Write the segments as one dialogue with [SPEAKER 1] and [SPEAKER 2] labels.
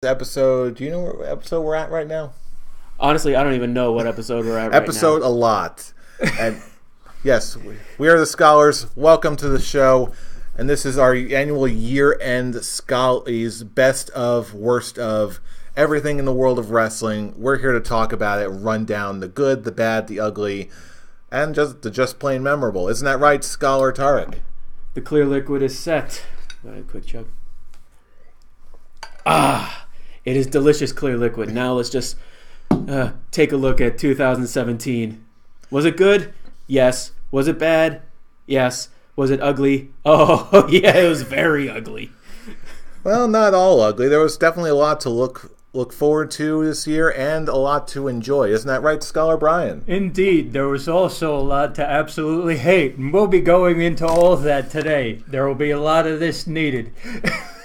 [SPEAKER 1] Episode. Do you know what episode we're at right now?
[SPEAKER 2] Honestly, I don't even know what episode we're at right now.
[SPEAKER 1] Episode a lot. And yes, we are the Scholars. Welcome to the show. And this is our annual year-end Scholly's best of, worst of, everything in the world of wrestling. We're here to talk about it, run down the good, the bad, the ugly, and just plain memorable. Isn't that right, Scholar Tarek?
[SPEAKER 2] The clear liquid is set. A quick chug. It is delicious clear liquid. Now let's just take a look at 2017. Was it good? Yes. Was it bad? Yes. Was it ugly? Oh, yeah, it was very ugly.
[SPEAKER 1] Well, not all ugly. There was definitely a lot to look forward to this year and a lot to enjoy. Isn't that right, Scholar Brian?
[SPEAKER 3] Indeed. There was also a lot to absolutely hate, and we'll be going into all of that today. There will be a lot of this needed.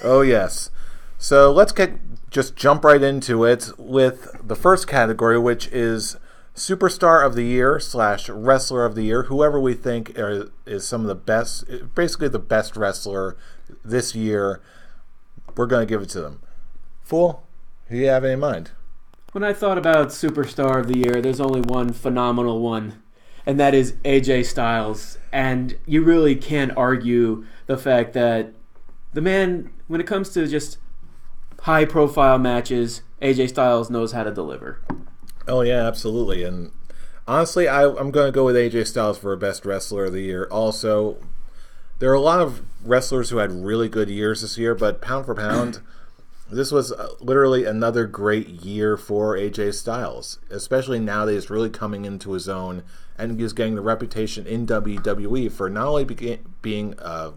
[SPEAKER 1] Oh, yes. So let's just jump right into it with the first category, which is Superstar of the Year / Wrestler of the Year. Whoever we think is some of the best, basically the best wrestler this year, we're going to give it to them. Fool, do you have any in mind?
[SPEAKER 2] When I thought about Superstar of the Year, there's only one phenomenal one, and that is AJ Styles. And you really can't argue the fact that the man, when it comes to just high-profile matches, AJ Styles knows how to deliver.
[SPEAKER 1] Oh, yeah, absolutely. And honestly, I'm going to go with AJ Styles for Best Wrestler of the Year. Also, there are a lot of wrestlers who had really good years this year, but pound for pound, this was literally another great year for AJ Styles, especially now that he's really coming into his own and he's getting the reputation in WWE for not only being a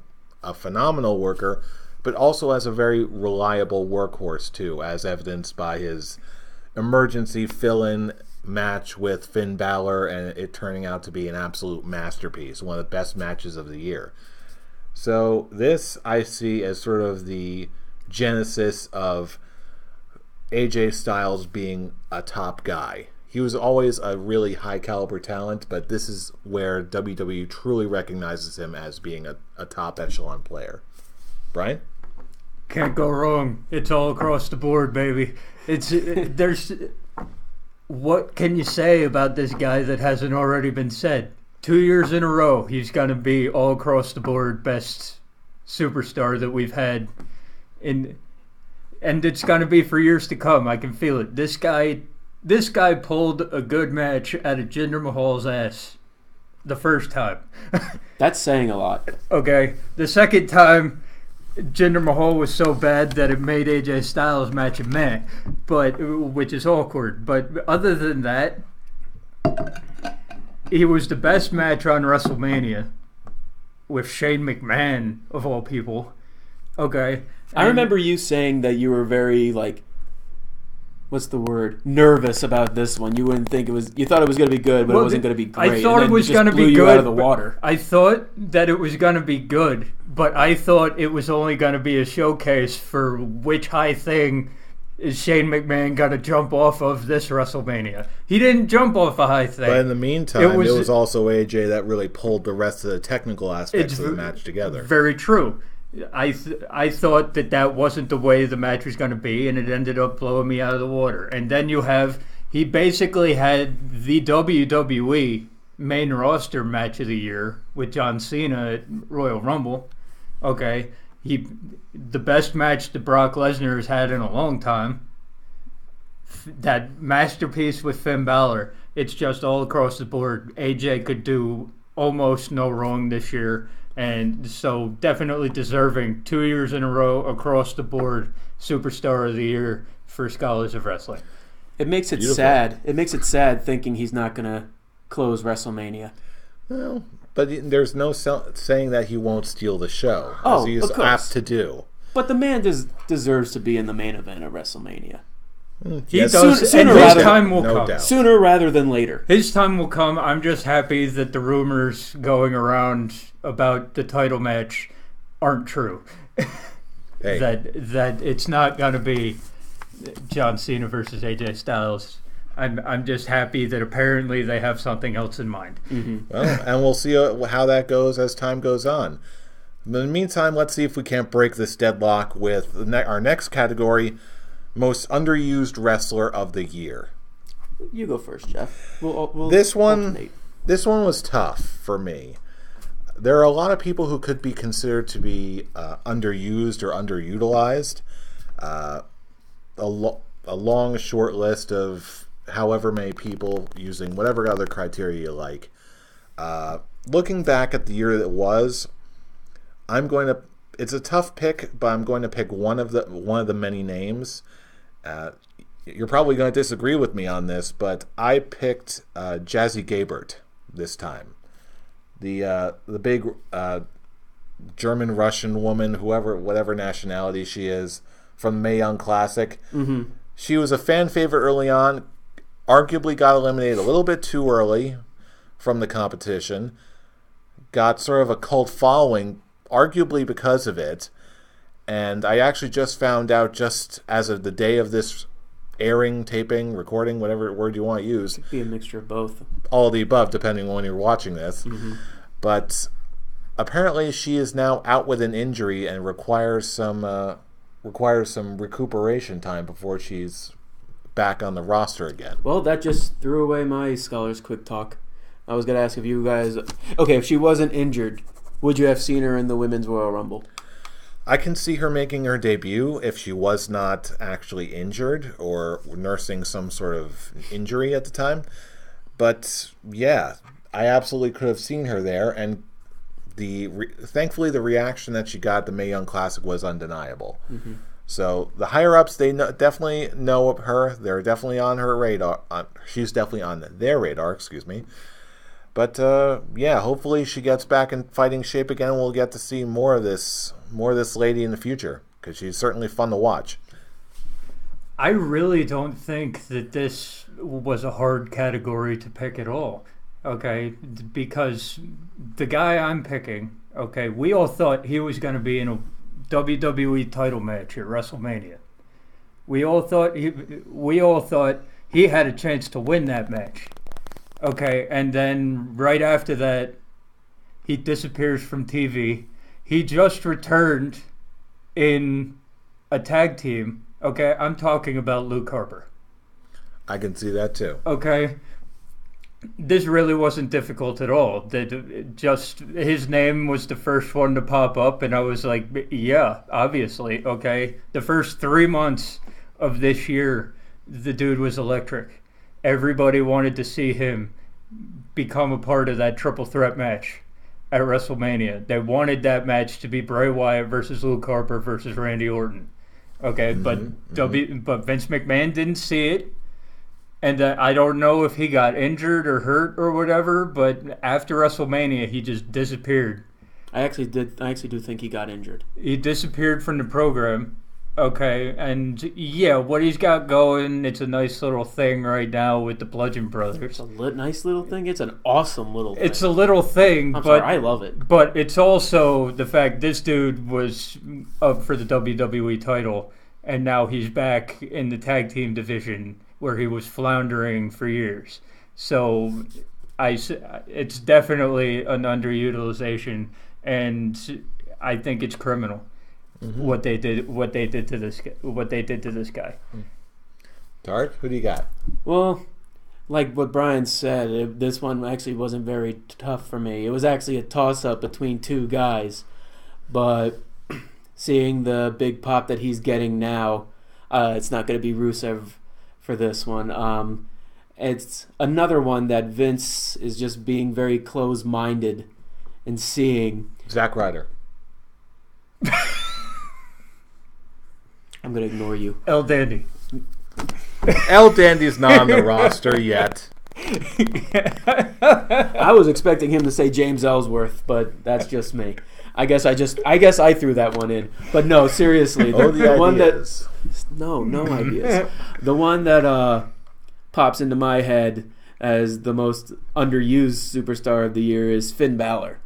[SPEAKER 1] phenomenal worker, but also as a very reliable workhorse, too, as evidenced by his emergency fill-in match with Finn Balor and it turning out to be an absolute masterpiece, one of the best matches of the year. So this I see as sort of the genesis of AJ Styles being a top guy. He was always a really high-caliber talent, but this is where WWE truly recognizes him as being a top echelon player. Brian?
[SPEAKER 3] Can't go wrong. It's all across the board, baby. What can you say about this guy that hasn't already been said? 2 years in a row, he's going to be all across the board best superstar that we've had, and it's going to be for years to come. I can feel it. This guy pulled a good match out of Jinder Mahal's ass the first time.
[SPEAKER 2] That's saying a lot.
[SPEAKER 3] Okay, the second time, Jinder Mahal was so bad that it made AJ Styles match a meh, which is awkward. But other than that, he was the best match on WrestleMania with Shane McMahon, of all people. Okay.
[SPEAKER 2] I remember you saying that you were very, nervous about this one. You wouldn't think you thought it was going to be good, but it wasn't going to be great.
[SPEAKER 3] I thought it was going to be
[SPEAKER 2] good.
[SPEAKER 3] Out
[SPEAKER 2] of the water.
[SPEAKER 3] I thought that it was going to be good, but I thought it was only going to be a showcase for which high thing is Shane McMahon going to jump off of this WrestleMania. He didn't jump off a high thing.
[SPEAKER 1] But in the meantime, it was also AJ that really pulled the rest of the technical aspects of the match together.
[SPEAKER 3] Very true. I thought that wasn't the way the match was going to be, and it ended up blowing me out of the water. And then he basically had the WWE main roster match of the year with John Cena at Royal Rumble. Okay, the best match that Brock Lesnar has had in a long time. That masterpiece with Finn Balor. It's just all across the board. AJ could do almost no wrong this year. And so definitely deserving 2 years in a row across the board Superstar of the Year for Scholars of Wrestling.
[SPEAKER 2] It makes it sad. It makes it sad thinking he's not going to close WrestleMania.
[SPEAKER 1] Well, but there's no saying that he won't steal the show,
[SPEAKER 2] as
[SPEAKER 1] he is apt to do.
[SPEAKER 2] But the man deserves to be in the main event of WrestleMania.
[SPEAKER 3] He does, and his time will come.
[SPEAKER 2] Sooner rather than later.
[SPEAKER 3] His time will come. I'm just happy that the rumors going around about the title match aren't true.
[SPEAKER 1] Hey.
[SPEAKER 3] That it's not going to be John Cena versus AJ Styles. I'm just happy that apparently they have something else in mind.
[SPEAKER 2] Mm-hmm.
[SPEAKER 1] Well, and we'll see how that goes as time goes on. But in the meantime, let's see if we can't break this deadlock with our next category, most underused wrestler of the year.
[SPEAKER 2] You go first, Jeff. We'll
[SPEAKER 1] This one
[SPEAKER 2] alternate.
[SPEAKER 1] was tough for me. There are a lot of people who could be considered to be underused or underutilized. A long, short list of however many people using whatever other criteria you like. Looking back at the year that was, it's a tough pick, but I'm going to pick one of the many names. You're probably going to disagree with me on this, but I picked Jazzy Gabert this time. The big German Russian woman, whatever nationality she is, from the Mae Young Classic.
[SPEAKER 2] Mm-hmm.
[SPEAKER 1] She was a fan favorite early on. Arguably got eliminated a little bit too early from the competition. Got sort of a cult following, arguably because of it. And I actually just found out, just as of the day of this airing, taping, recording, whatever word you want to use.
[SPEAKER 2] Could be a mixture of both.
[SPEAKER 1] All of the above, depending on when you're watching this.
[SPEAKER 2] Mm-hmm.
[SPEAKER 1] But apparently she is now out with an injury and requires some recuperation time before she's back on the roster again.
[SPEAKER 2] Well, that just threw away my Scholars Quick Talk. I was going to ask if you guys... Okay, if she wasn't injured, would you have seen her in the Women's Royal Rumble?
[SPEAKER 1] I can see her making her debut if she was not actually injured or nursing some sort of injury at the time. But, yeah, I absolutely could have seen her there, and thankfully the reaction that she got at the Mae Young Classic was undeniable. Mm-hmm. So the higher-ups, they definitely know of her. They're definitely on her radar. She's definitely on their radar, excuse me. But, yeah, hopefully she gets back in fighting shape again, and we'll get to see more of this lady in the future, because she's certainly fun to watch.
[SPEAKER 3] I really don't think that this was a hard category to pick at all, okay? Because the guy I'm picking, okay, we all thought he was going to be in a WWE title match at WrestleMania. We all thought he had a chance to win that match. Okay, and then right after that, he disappears from TV. He just returned in a tag team. Okay, I'm talking about Luke Harper.
[SPEAKER 1] I can see that too.
[SPEAKER 3] Okay, this really wasn't difficult at all. Just his name was the first one to pop up, and I was like, yeah, obviously. Okay, the first 3 months of this year, the dude was electric. Everybody wanted to see him become a part of that triple threat match at WrestleMania. They wanted that match to be Bray Wyatt versus Luke Harper versus Randy Orton. Okay, but Vince McMahon didn't see it. And I don't know if he got injured or hurt or whatever, but after WrestleMania, he just disappeared.
[SPEAKER 2] I actually do think he got injured.
[SPEAKER 3] He disappeared from the program. Okay, and yeah, what he's got going, it's a nice little thing right now with the Bludgeon Brothers.
[SPEAKER 2] It's a nice little thing. It's an awesome little thing.
[SPEAKER 3] It's a little thing,
[SPEAKER 2] sorry, I love it.
[SPEAKER 3] But it's also the fact this dude was up for the WWE title, and now he's back in the tag team division where he was floundering for years. So it's definitely an underutilization, and I think it's criminal. Mm-hmm. What they did to this guy.
[SPEAKER 1] Tart, who do you got?
[SPEAKER 2] Well, like what Brian said, this one actually wasn't very tough for me. It was actually a toss-up between two guys, but seeing the big pop that he's getting now, it's not going to be Rusev for this one. It's another one that Vince is just being very close-minded and seeing.
[SPEAKER 1] Zack Ryder.
[SPEAKER 2] I'm going to ignore you.
[SPEAKER 3] El Dandy.
[SPEAKER 1] El Dandy's not on the roster yet.
[SPEAKER 2] I was expecting him to say James Ellsworth, but that's just me. I guess I threw that one in. But no, seriously, the one that no ideas. The one that pops into my head as the most underused superstar of the year is Finn Balor.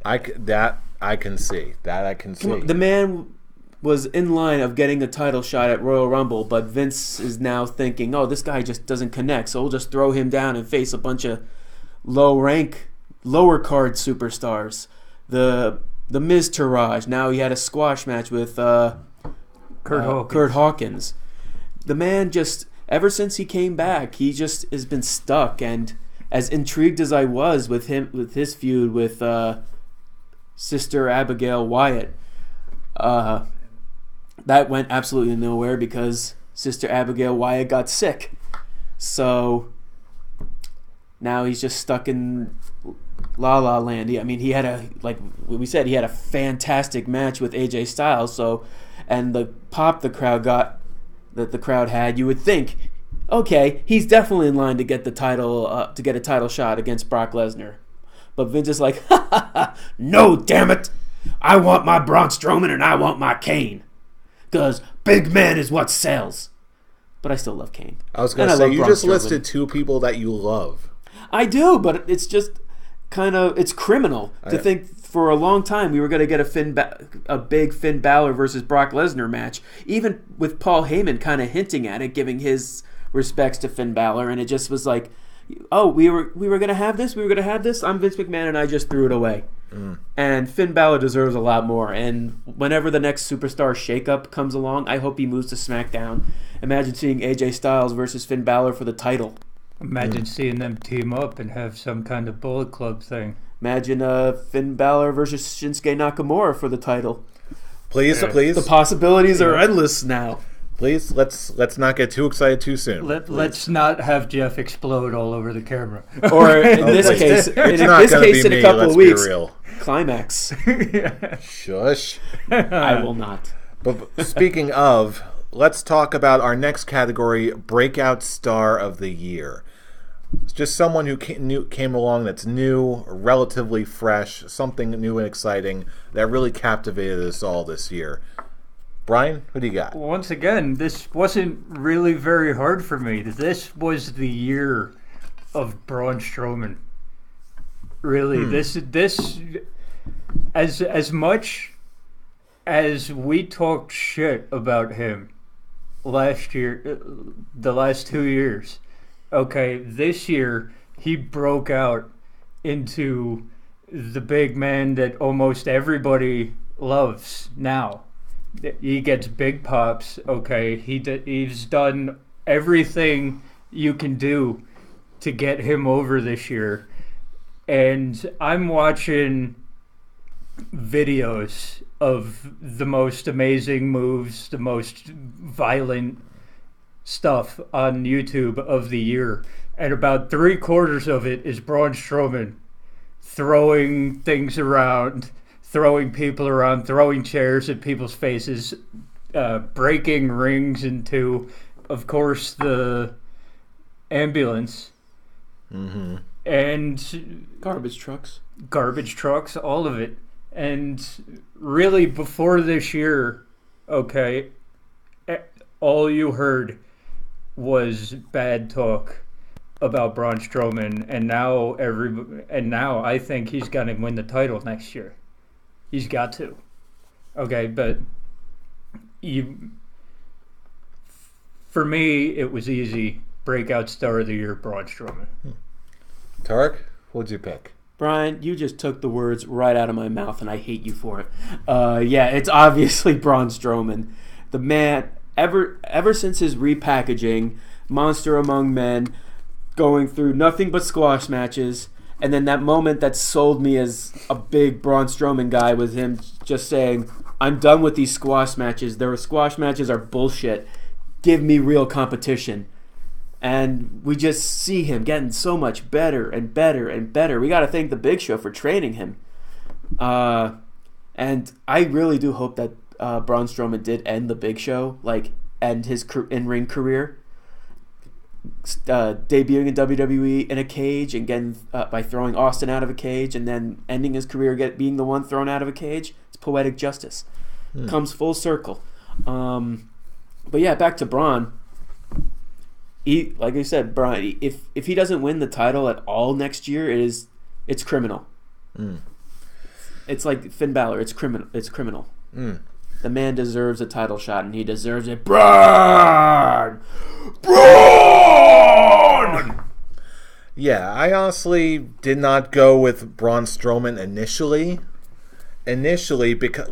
[SPEAKER 1] I can see.
[SPEAKER 2] The man was in line of getting the title shot at Royal Rumble, but Vince is now thinking, oh, this guy just doesn't connect, so we'll just throw him down and face a bunch of lower card superstars. The Miz Taraj. Now he had a squash match with Kurt Hawkins. the man just, ever since he came back, he just has been stuck. And as intrigued as I was with his feud with Sister Abigail Wyatt, that went absolutely nowhere because Sister Abigail Wyatt got sick. So now he's just stuck in La La Land. I mean, he had like we said, he had a fantastic match with AJ Styles. So, and the pop the crowd got, that the crowd had, you would think, okay, he's definitely in line to get the title, to get a title shot against Brock Lesnar. But Vince is like, ha ha ha, no, damn it, I want my Braun Strowman and I want my Kane, because big man is what sells. But I still love Kane.
[SPEAKER 1] I was going to say, you just listed two people that you love.
[SPEAKER 2] I do, but it's just kind of, it's criminal to think for a long time we were going to get a big Finn Balor versus Brock Lesnar match, even with Paul Heyman kind of hinting at it, giving his respects to Finn Balor, and it just was like, oh, we were going to have this, I'm Vince McMahon, and I just threw it away. And Finn Balor deserves a lot more, and whenever the next superstar shakeup comes along, I hope he moves to SmackDown. Imagine seeing AJ Styles versus Finn Balor for the title.
[SPEAKER 3] Imagine seeing them team up and have some kind of Bullet Club thing.
[SPEAKER 2] Imagine Finn Balor versus Shinsuke Nakamura for the title.
[SPEAKER 1] Please.
[SPEAKER 2] The possibilities are endless now.
[SPEAKER 1] Please, let's not get too excited too soon.
[SPEAKER 3] Let's not have Jeff explode all over the camera.
[SPEAKER 2] Or in this case, in a couple of weeks, Climax.
[SPEAKER 1] Shush.
[SPEAKER 2] I will not.
[SPEAKER 1] But speaking of, let's talk about our next category, Breakout Star of the Year. It's just someone who came along that's new, relatively fresh, something new and exciting that really captivated us all this year. Brian, who do you got?
[SPEAKER 3] Once again, this wasn't really very hard for me. This was the year of Braun Strowman. Really, this as much as we talked shit about him last year, the last 2 years. Okay, this year he broke out into the big man that almost everybody loves now. He gets big pops. Okay, he's done everything you can do to get him over this year, and I'm watching videos of the most amazing moves, the most violent stuff on YouTube of the year, and about 3/4 of it is Braun Strowman throwing things around, throwing people around, throwing chairs at people's faces, breaking rings into, of course, the ambulance, and
[SPEAKER 2] garbage trucks, all
[SPEAKER 3] of it. And really, before this year, okay, all you heard was bad talk about Braun Strowman, and now I think he's gonna win the title next year. He's got to. Okay, but for me, it was easy. Breakout Star of the Year, Braun Strowman.
[SPEAKER 1] Tarek, what'd you pick?
[SPEAKER 2] Brian, you just took the words right out of my mouth, and I hate you for it. Yeah, it's obviously Braun Strowman. The man, ever since his repackaging, Monster Among Men, going through nothing but squash matches, and then that moment that sold me as a big Braun Strowman guy was him just saying, I'm done with these squash matches. Their squash matches are bullshit. Give me real competition. And we just see him getting so much better and better and better. We got to thank the Big Show for training him. And I really do hope that Braun Strowman did end the Big Show, like end his in-ring career. Debuting in WWE in a cage and getting by throwing Austin out of a cage, and then ending his career being the one thrown out of a cage. It's poetic justice. Comes full circle. But yeah, back to Braun. Like I said, Braun, if he doesn't win the title at all next year, it's criminal. It's like Finn Balor. It's criminal. The man deserves a title shot, and he deserves it. Braun!
[SPEAKER 1] Yeah, I honestly did not go with Braun Strowman initially. Because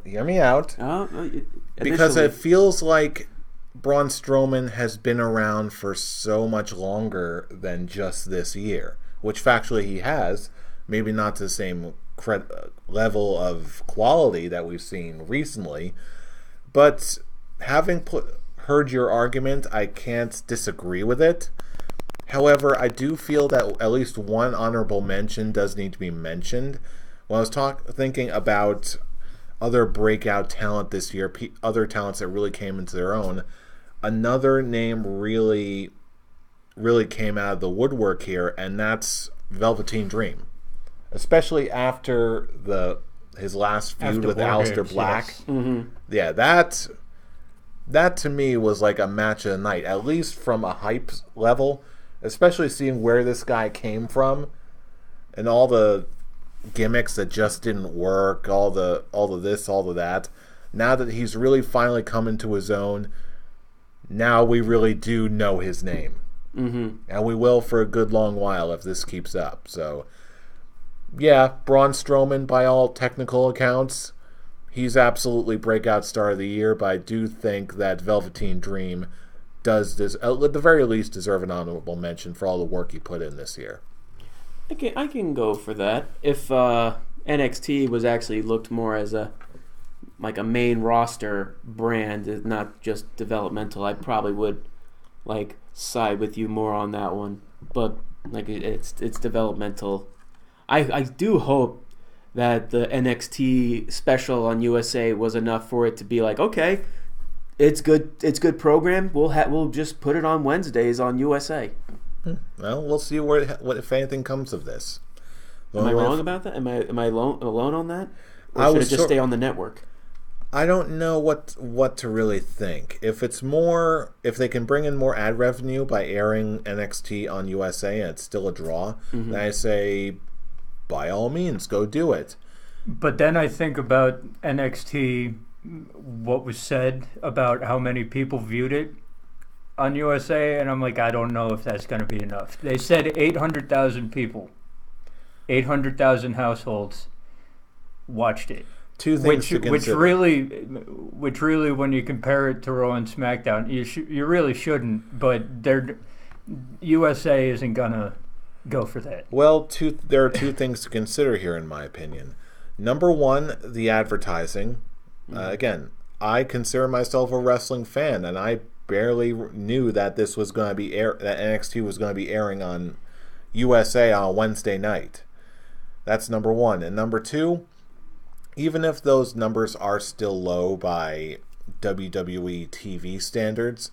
[SPEAKER 1] hear me out.
[SPEAKER 2] Initially.
[SPEAKER 1] Because it feels like Braun Strowman has been around for so much longer than just this year, which factually he has. Maybe not to the same level of quality that we've seen recently, but having heard your argument, I can't disagree with it. However, I do feel that at least one honorable mention does need to be mentioned. When I was thinking about other breakout talent this year, other talents that really came into their own, another name really came out of the woodwork here, and that's Velveteen Dream. Especially after his last feud with Aleister Black.
[SPEAKER 3] Yes.
[SPEAKER 2] Mm-hmm.
[SPEAKER 1] Yeah, that to me was like a match of the night, at least from a hype level, especially seeing where this guy came from and all the gimmicks that just didn't work, all the this, all of that. Now that he's really finally come into his own, now we really do know his name.
[SPEAKER 2] Mm-hmm.
[SPEAKER 1] And we will for a good long while if this keeps up. So, yeah, Braun Strowman, by all technical accounts, he's absolutely breakout star of the year, but I do think that Velveteen Dream does this, at the very least, deserve an honorable mention for all the work he put in this year.
[SPEAKER 2] I can go for that. If NXT was actually looked more as a main roster brand, not just developmental, I probably would side with you more on that one. But it's developmental. I do hope that the NXT special on USA was enough for it to be okay, it's good program. We'll just put it on Wednesdays on USA.
[SPEAKER 1] Well, we'll see what if anything comes of this.
[SPEAKER 2] Am I wrong about that? Am I alone on that? Or should it just stay on the network?
[SPEAKER 1] I don't know what to really think. If they can bring in more ad revenue by airing NXT on USA and it's still a draw, then I say, by all means, go do it.
[SPEAKER 3] But then I think about NXT, what was said about how many people viewed it on USA, and I'm I don't know if that's going to be enough. They said 800,000 people, 800,000 households watched it.
[SPEAKER 1] Two things to consider.
[SPEAKER 3] Which really, when you compare it to Raw and SmackDown, you really shouldn't. But USA isn't gonna go for that.
[SPEAKER 1] Well, there are two things to consider here, in my opinion. Number one, the advertising. Again, I consider myself a wrestling fan, and I barely knew that this was going to be that NXT was going to be airing on USA on a Wednesday night. That's number one, and number two. Even if those numbers are still low by WWE TV standards,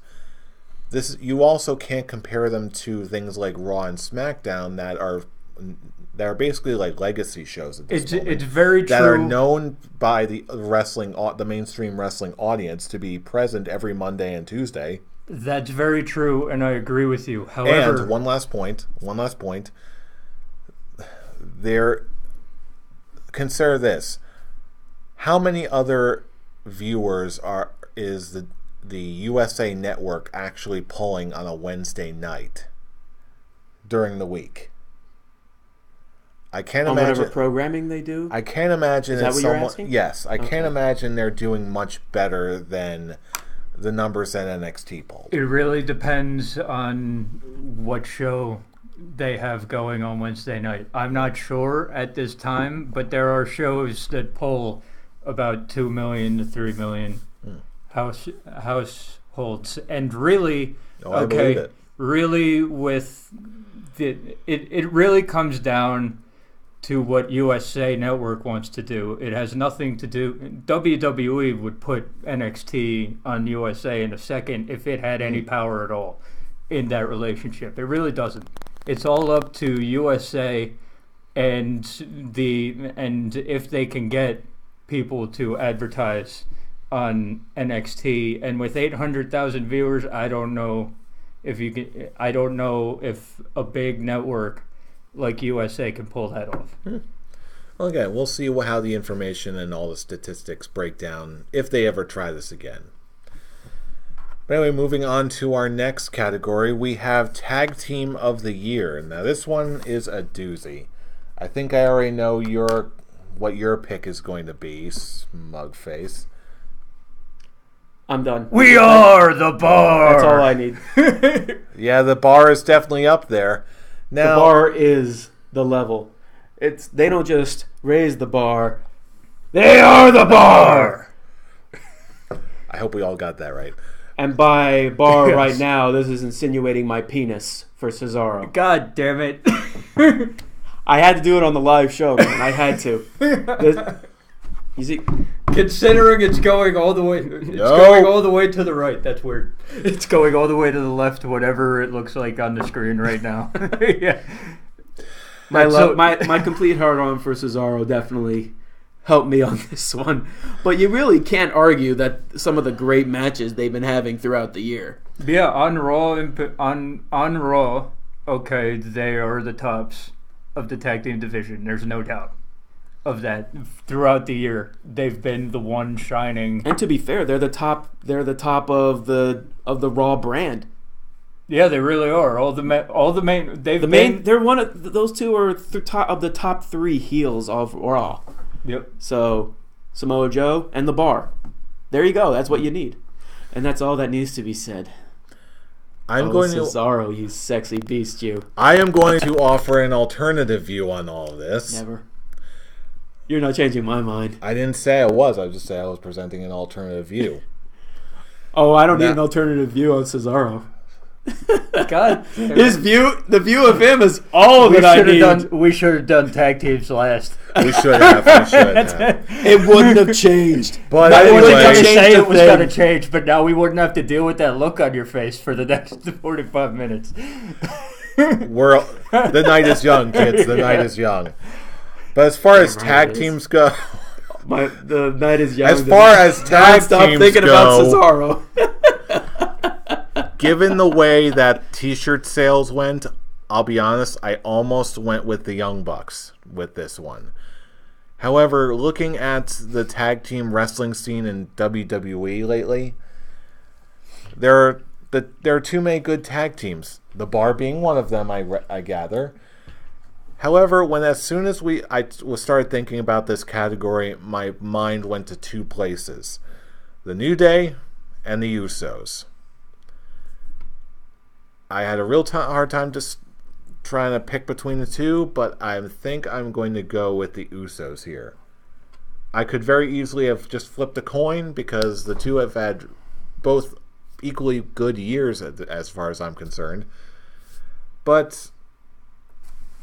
[SPEAKER 1] you also can't compare them to things like Raw and SmackDown that are basically like legacy shows at this moment.
[SPEAKER 3] It's very true.
[SPEAKER 1] That are known by the mainstream wrestling audience to be present every Monday and Tuesday.
[SPEAKER 3] That's very true, and I agree with you. However,
[SPEAKER 1] and one last point. Consider this. How many other viewers is the USA Network actually pulling on a Wednesday night during the week? I can't imagine
[SPEAKER 2] whatever programming they do.
[SPEAKER 1] I can't imagine.
[SPEAKER 2] Is that what you're asking?
[SPEAKER 1] Yes, I can't imagine they're doing much better than the numbers that NXT pulled.
[SPEAKER 3] It really depends on what show they have going on Wednesday night. I'm not sure at this time, but there are shows that pull about 2 million to 3 million households, and really, really with it really comes down to what USA Network wants to do. It has nothing to do. WWE would put NXT on USA in a second if it had any power at all in that relationship. It really doesn't. It's all up to USA and if they can get people to advertise on NXT, and with 800,000 viewers, I don't know if a big network like USA can pull that off.
[SPEAKER 1] Well, again, we'll see how the information and all the statistics break down if they ever try this again. But anyway, moving on to our next category, we have Tag Team of the Year. Now, this one is a doozy. I think I already know what your pick is going to be, smug face.
[SPEAKER 2] I'm done.
[SPEAKER 3] We are the bar.
[SPEAKER 2] That's all I need.
[SPEAKER 1] Yeah, the bar is definitely up there. Now,
[SPEAKER 2] The bar is the level. They don't just raise the bar. They are the bar.
[SPEAKER 1] I hope we all got that right.
[SPEAKER 2] And by bar right now, this is insinuating my penis for Cesaro.
[SPEAKER 3] God damn it.
[SPEAKER 2] I had to do it on the live show, man. I had to. You see,
[SPEAKER 3] Considering it's going all the way, going all the way to the right. That's weird. It's going all the way to the left, whatever it looks like on the screen right now. Yeah.
[SPEAKER 2] my complete hard on for Cesaro definitely helped me on this one. But you really can't argue that some of the great matches they've been having throughout the year.
[SPEAKER 3] Yeah, on Raw, okay, they are the tops of the tag team division. There's no doubt of that. Throughout the year, they've been the one shining.
[SPEAKER 2] And to be fair, they're the top. They're the top of the Raw brand.
[SPEAKER 3] Yeah, they really are. All the main.
[SPEAKER 2] They're one of those two are top of the top 3 heels of Raw.
[SPEAKER 3] Yep.
[SPEAKER 2] So Samoa Joe and the Bar. There you go. That's what you need, and that's all that needs to be said. Cesaro, you sexy beast, you.
[SPEAKER 1] I am going to offer an alternative view on all of this.
[SPEAKER 2] Never. You're not changing my mind.
[SPEAKER 1] I didn't say I was. I just say I was presenting an alternative view.
[SPEAKER 2] Oh, I don't need an alternative view on Cesaro.
[SPEAKER 3] God,
[SPEAKER 2] the view of him is all that I need.
[SPEAKER 3] We should have done tag teams last.
[SPEAKER 1] We should have.
[SPEAKER 2] It wouldn't have changed.
[SPEAKER 1] But
[SPEAKER 3] I
[SPEAKER 1] anyway,
[SPEAKER 3] wasn't going to say it was going to change, but now we wouldn't have to deal with that look on your face for the next 45 minutes.
[SPEAKER 1] The night is young, kids. The night is young. But as far as tag teams go,
[SPEAKER 2] the night is young.
[SPEAKER 1] As far as tag
[SPEAKER 2] stop
[SPEAKER 1] teams
[SPEAKER 2] thinking
[SPEAKER 1] go,
[SPEAKER 2] about Cesaro.
[SPEAKER 1] Given the way that T-shirt sales went, I'll be honest, I almost went with the Young Bucks with this one. However, looking at the tag team wrestling scene in WWE lately, there are too many good tag teams. The Bar being one of them, I gather. However, as soon as I started thinking about this category, my mind went to 2 places: the New Day and the Usos. I had a real hard time just trying to pick between the two, but I think I'm going to go with the Usos here. I could very easily have just flipped a coin because the two have had both equally good years as far as I'm concerned. But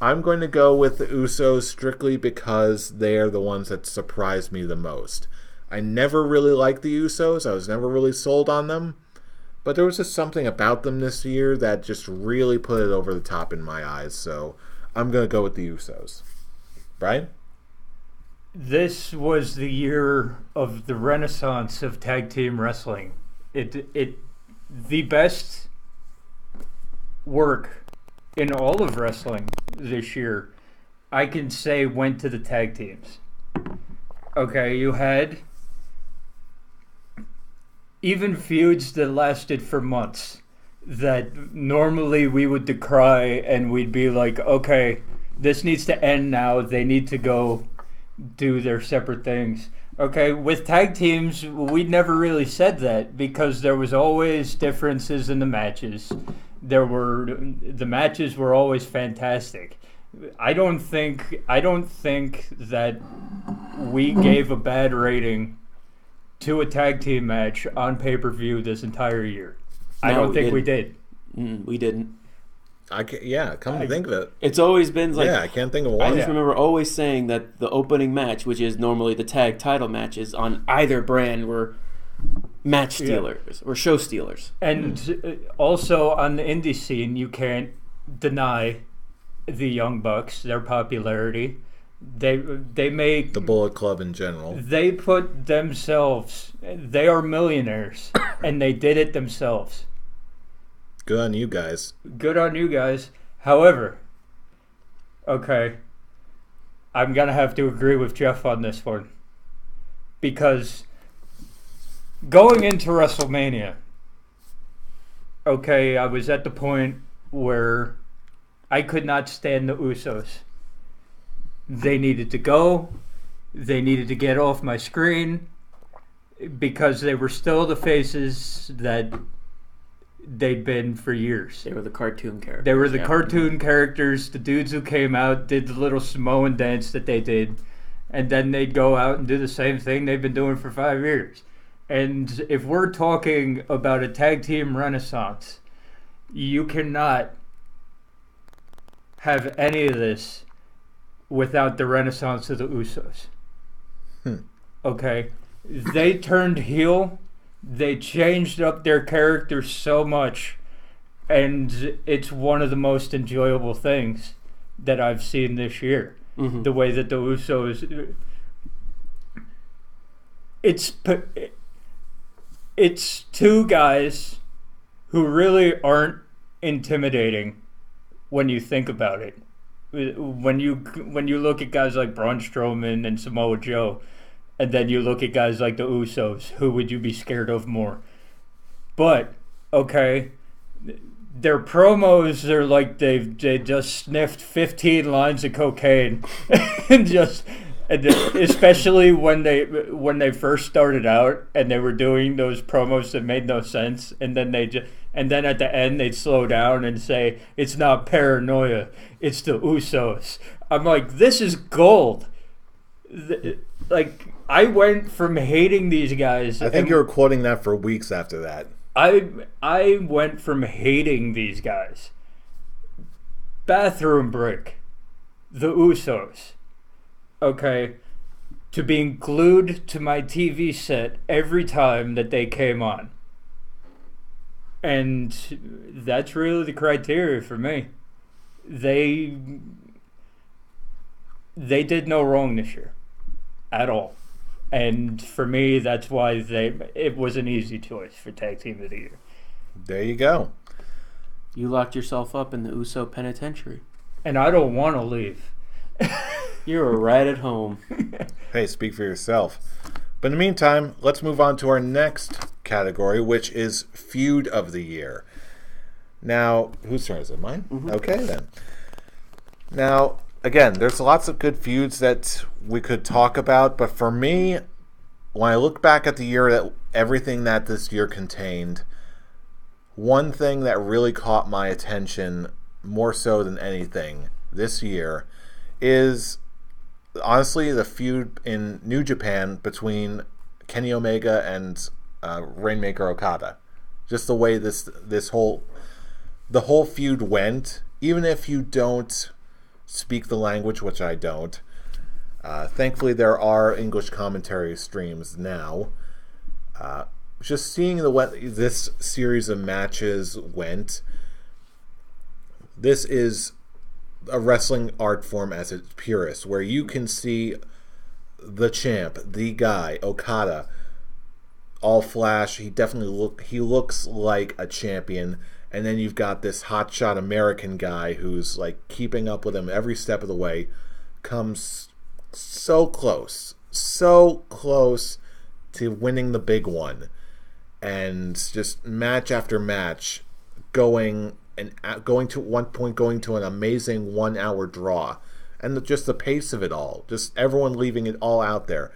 [SPEAKER 1] I'm going to go with the Usos strictly because they are the ones that surprised me the most. I never really liked the Usos. I was never really sold on them. But there was just something about them this year that just really put it over the top in my eyes. So I'm going to go with the Usos. Brian?
[SPEAKER 3] This was the year of the renaissance of tag team wrestling. The best work in all of wrestling this year, I can say, went to the tag teams. Okay, you had even feuds that lasted for months that normally we would decry and we'd be like, okay, this needs to end now. They need to go do their separate things. Okay, with tag teams, we never really said that because there was always differences in the matches. The matches were always fantastic. I don't think that we gave a bad rating to a tag team match on pay-per-view this entire year. I don't think we did.
[SPEAKER 2] We didn't.
[SPEAKER 1] Come to think of it.
[SPEAKER 2] It's always been like...
[SPEAKER 1] Yeah, I can't think of one.
[SPEAKER 2] I just remember always saying that the opening match, which is normally the tag title matches on either brand, were match stealers or show stealers.
[SPEAKER 3] And also on the indie scene, you can't deny the Young Bucks, their popularity. They make
[SPEAKER 1] the Bullet Club in general.
[SPEAKER 3] They put themselves. They are millionaires, and they did it themselves.
[SPEAKER 1] Good on you guys.
[SPEAKER 3] Good on you guys. However, okay, I'm gonna have to agree with Jeff on this one because going into WrestleMania, okay, I was at the point where I could not stand the Usos. They needed to go. They needed to get off my screen. because they were still the faces that they'd been for years.
[SPEAKER 2] They were the cartoon characters.
[SPEAKER 3] They were the cartoon characters, the dudes who came out, did the little Samoan dance that they did, and then they'd go out and do the same thing they've been doing for 5 years. And if we're talking about a tag team renaissance, you cannot have any of this without the renaissance of the Usos. Okay? They turned heel. They changed up their characters so much. And it's one of the most enjoyable things that I've seen this year. The way that the Usos... It's two guys who really aren't intimidating when you think about it. When you look at guys like Braun Strowman and Samoa Joe, and then you look at guys like the Usos, who would you be scared of more? But, okay, their promos are like they just sniffed 15 lines of cocaine and especially when they first started out and they were doing those promos that made no sense, and then at the end they'd slow down and say, "It's not paranoia, it's the Usos." I'm like, this is gold. Like, I went from hating these guys.
[SPEAKER 1] I think you were quoting that for weeks after that.
[SPEAKER 3] I went from hating these guys. Bathroom break. The Usos. Okay. To being glued to my TV set every time that they came on. And that's really the criteria for me. They did no wrong this year. At all. And for me, that's why it was an easy choice for Tag Team of the Year.
[SPEAKER 1] There you go.
[SPEAKER 2] You locked yourself up in the Uso penitentiary.
[SPEAKER 3] And I don't want to leave.
[SPEAKER 2] You were right at home.
[SPEAKER 1] Hey, speak for yourself. But in the meantime, let's move on to our next category, which is Feud of the Year. Now, whose turn is it? Mine? Mm-hmm. Okay, then. Now, again, there's lots of good feuds that we could talk about, but for me, when I look back at the year, everything that this year contained, one thing that really caught my attention more so than anything this year is honestly the feud in New Japan between Kenny Omega and Rainmaker Okada. Just the way the whole feud went, even if you don't speak the language, which I don't. Thankfully, there are English commentary streams now. Just seeing the way this series of matches went, this is a wrestling art form as its purest, where you can see the champ, the guy, Okada, all flash. He definitely looks like a champion. And then you've got this hotshot American guy who's like keeping up with him every step of the way, comes so close to winning the big one, and just match after match going to one point going to an amazing 1 hour draw, and just the pace of it all, just everyone leaving it all out there,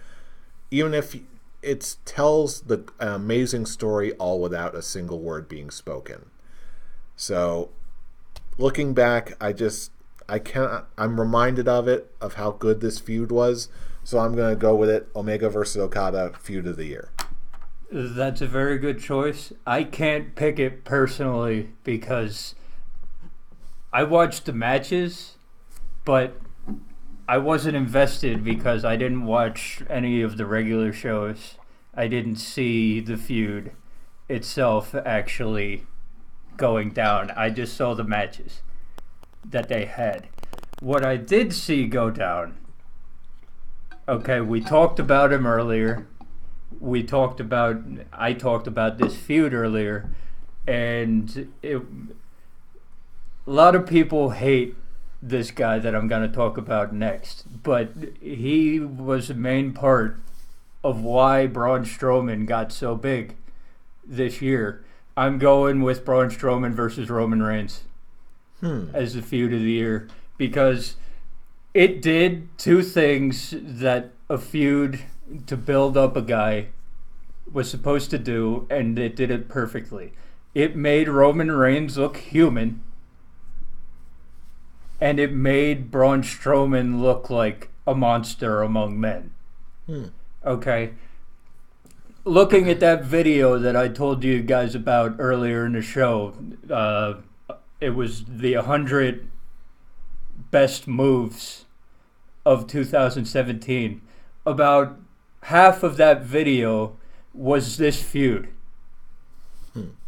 [SPEAKER 1] even if it tells the amazing story all without a single word being spoken. So, looking back, I'm reminded of how good this feud was. So I'm going to go with it. Omega versus Okada, Feud of the Year.
[SPEAKER 3] That's a very good choice. I can't pick it personally because I watched the matches, but I wasn't invested because I didn't watch any of the regular shows. I didn't see the feud itself actually going down. I just saw the matches that they had. What I did see go down, okay, we talked about him earlier. I talked about this feud earlier, and a lot of people hate this guy that I'm going to talk about next, but he was a main part of why Braun Strowman got so big this year. I'm going with Braun Strowman versus Roman Reigns as the feud of the year, because it did two things that a feud to build up a guy was supposed to do, and it did it perfectly. It made Roman Reigns look human, and it made Braun Strowman look like a monster among men. Okay? Looking at that video that I told you guys about earlier in the show, it was the 100 best moves of 2017. About half of that video was this feud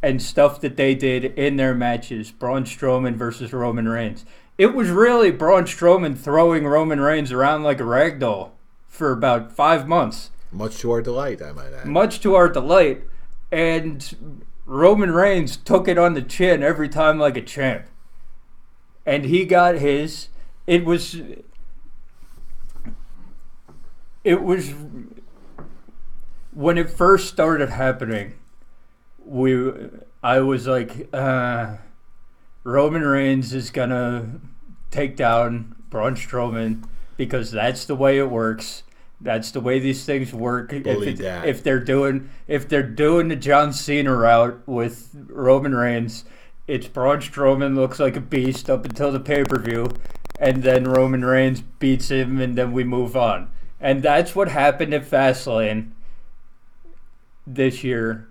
[SPEAKER 3] and stuff that they did in their matches. Braun Strowman versus Roman Reigns. It was really Braun Strowman throwing Roman Reigns around like a rag doll for about 5 months.
[SPEAKER 1] Much to our delight, I might add.
[SPEAKER 3] Much to our delight. And Roman Reigns took it on the chin every time like a champ. And he got his. It was when it first started happening, I was like, Roman Reigns is gonna take down Braun Strowman because that's the way it works. That's the way these things work. If they're doing the John Cena route with Roman Reigns, it's Braun Strowman looks like a beast up until the pay-per-view, and then Roman Reigns beats him, and then we move on. And that's what happened at Fastlane this year.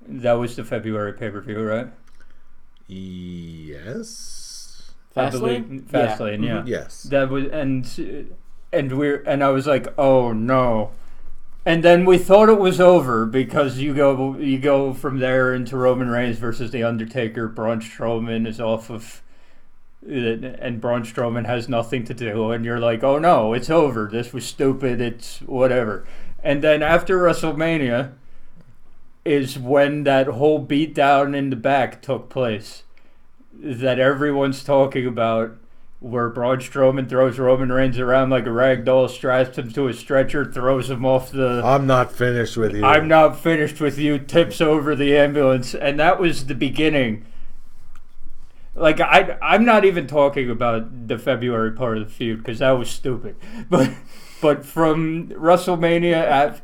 [SPEAKER 3] That was the February pay-per-view, right?
[SPEAKER 1] Yes.
[SPEAKER 2] Fastlane?
[SPEAKER 3] Fastlane, yeah.
[SPEAKER 1] Yes.
[SPEAKER 3] That was and I was like, oh no. And then we thought it was over because you go from there into Roman Reigns versus The Undertaker. Braun Strowman is off of, and Braun Strowman has nothing to do, and you're like, oh no, it's over. This was stupid. It's whatever. And then after WrestleMania is when that whole beatdown in the back took place that everyone's talking about, where Braun Strowman throws Roman Reigns around like a rag doll, straps him to a stretcher, throws him off the...
[SPEAKER 1] I'm not finished with you.
[SPEAKER 3] I'm not finished with you, tips over the ambulance. And that was the beginning. Like, I'm not even talking about the February part of the feud, because that was stupid. But from WrestleMania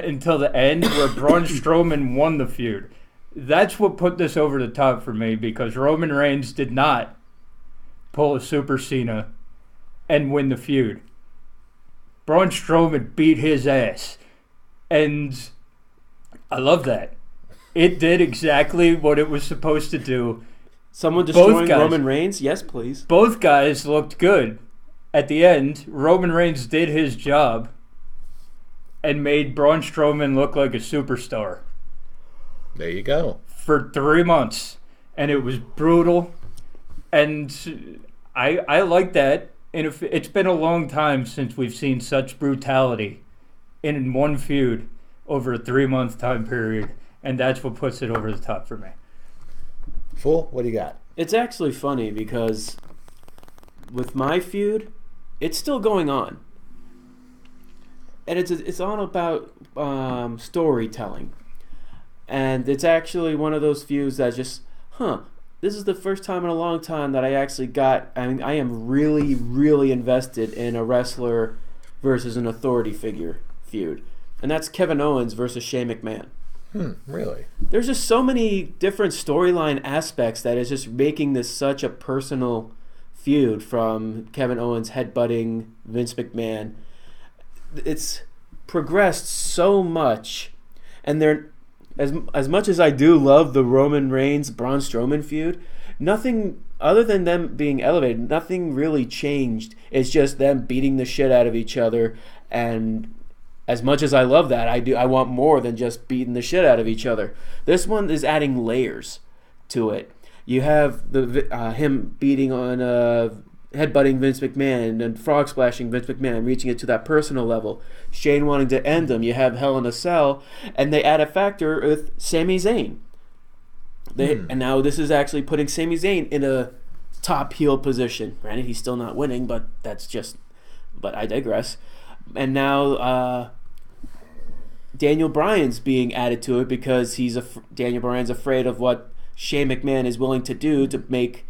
[SPEAKER 3] until the end, where Braun Strowman won the feud, that's what put this over the top for me, because Roman Reigns did not pull a Super Cena and win the feud. Braun Strowman beat his ass. And I love that. It did exactly what it was supposed to do.
[SPEAKER 2] Someone destroying Roman Reigns? Yes, please.
[SPEAKER 3] Both guys looked good. At the end, Roman Reigns did his job and made Braun Strowman look like a superstar.
[SPEAKER 1] There you go.
[SPEAKER 3] For 3 months. And it was brutal. And I like that. And it's been a long time since we've seen such brutality in one feud over a 3-month time period. And that's what puts it over the top for me.
[SPEAKER 1] Fool, what do you got?
[SPEAKER 2] It's actually funny because with my feud, it's still going on. And it's all about storytelling. And it's actually one of those feuds that just, this is the first time in a long time that I actually I am really, really invested in a wrestler versus an authority figure feud. And that's Kevin Owens versus Shane McMahon.
[SPEAKER 1] Really?
[SPEAKER 2] There's just so many different storyline aspects that is just making this such a personal feud, from Kevin Owens headbutting Vince McMahon. It's progressed so much, and they're as much as I do love the Roman Reigns Braun Strowman feud, nothing other than them being elevated, nothing really changed. It's just them beating the shit out of each other, and as much as I love that, I want more than just beating the shit out of each other. This one is adding layers to it. You have him beating on headbutting Vince McMahon and frog splashing Vince McMahon, reaching it to that personal level. Shane wanting to end him. You have Hell in a Cell, and they add a factor with Sami Zayn. And now this is actually putting Sami Zayn in a top heel position. Granted, he's still not winning, but I digress. And now Daniel Bryan's being added to it because Daniel Bryan's afraid of what Shane McMahon is willing to do to make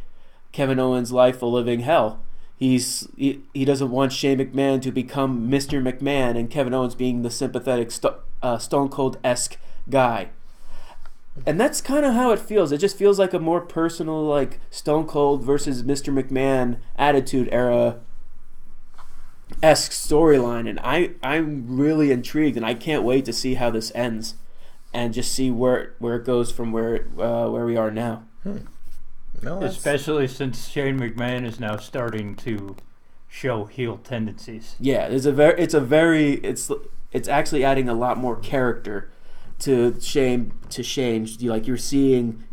[SPEAKER 2] Kevin Owens' life a living hell. He doesn't want Shane McMahon to become Mr. McMahon and Kevin Owens being the sympathetic Stone Cold-esque guy. And that's kind of how it feels. It just feels like a more personal, like Stone Cold versus Mr. McMahon Attitude Era esque storyline, and I'm really intrigued, and I can't wait to see how this ends, and just see where it goes from where we are now.
[SPEAKER 1] No,
[SPEAKER 3] Especially since Shane McMahon is now starting to show heel tendencies.
[SPEAKER 2] Yeah, it's actually adding a lot more character to Shane. Like you're seeing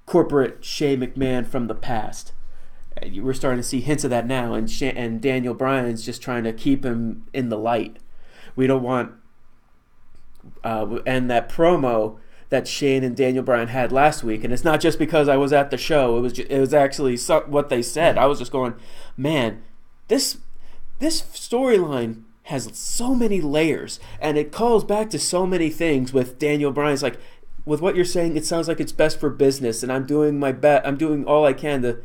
[SPEAKER 2] corporate Shane McMahon from the past. We're starting to see hints of that now, and Daniel Bryan's just trying to keep him in the light. We don't want and that promo that Shane and Daniel Bryan had last week, and it's not just because I was at the show. It was actually what they said. I was just going, man, this storyline has so many layers, and it calls back to so many things with Daniel Bryan. It's like, with what you're saying, it sounds like it's best for business, and I'm doing my best. I'm doing all I can to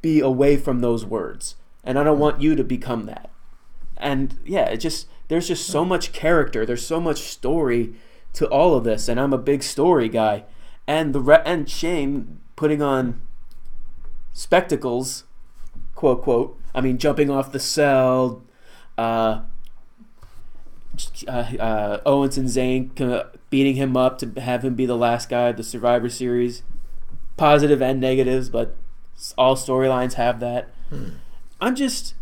[SPEAKER 2] be away from those words, and I don't want you to become that. And yeah, there's just so much character, there's so much story to all of this, and I'm a big story guy. And and Shane putting on spectacles, quote quote. I mean, jumping off the cell, Owens and Zayn beating him up to have him be the last guy of the Survivor Series. Positive and negatives, but all storylines have that. I'm just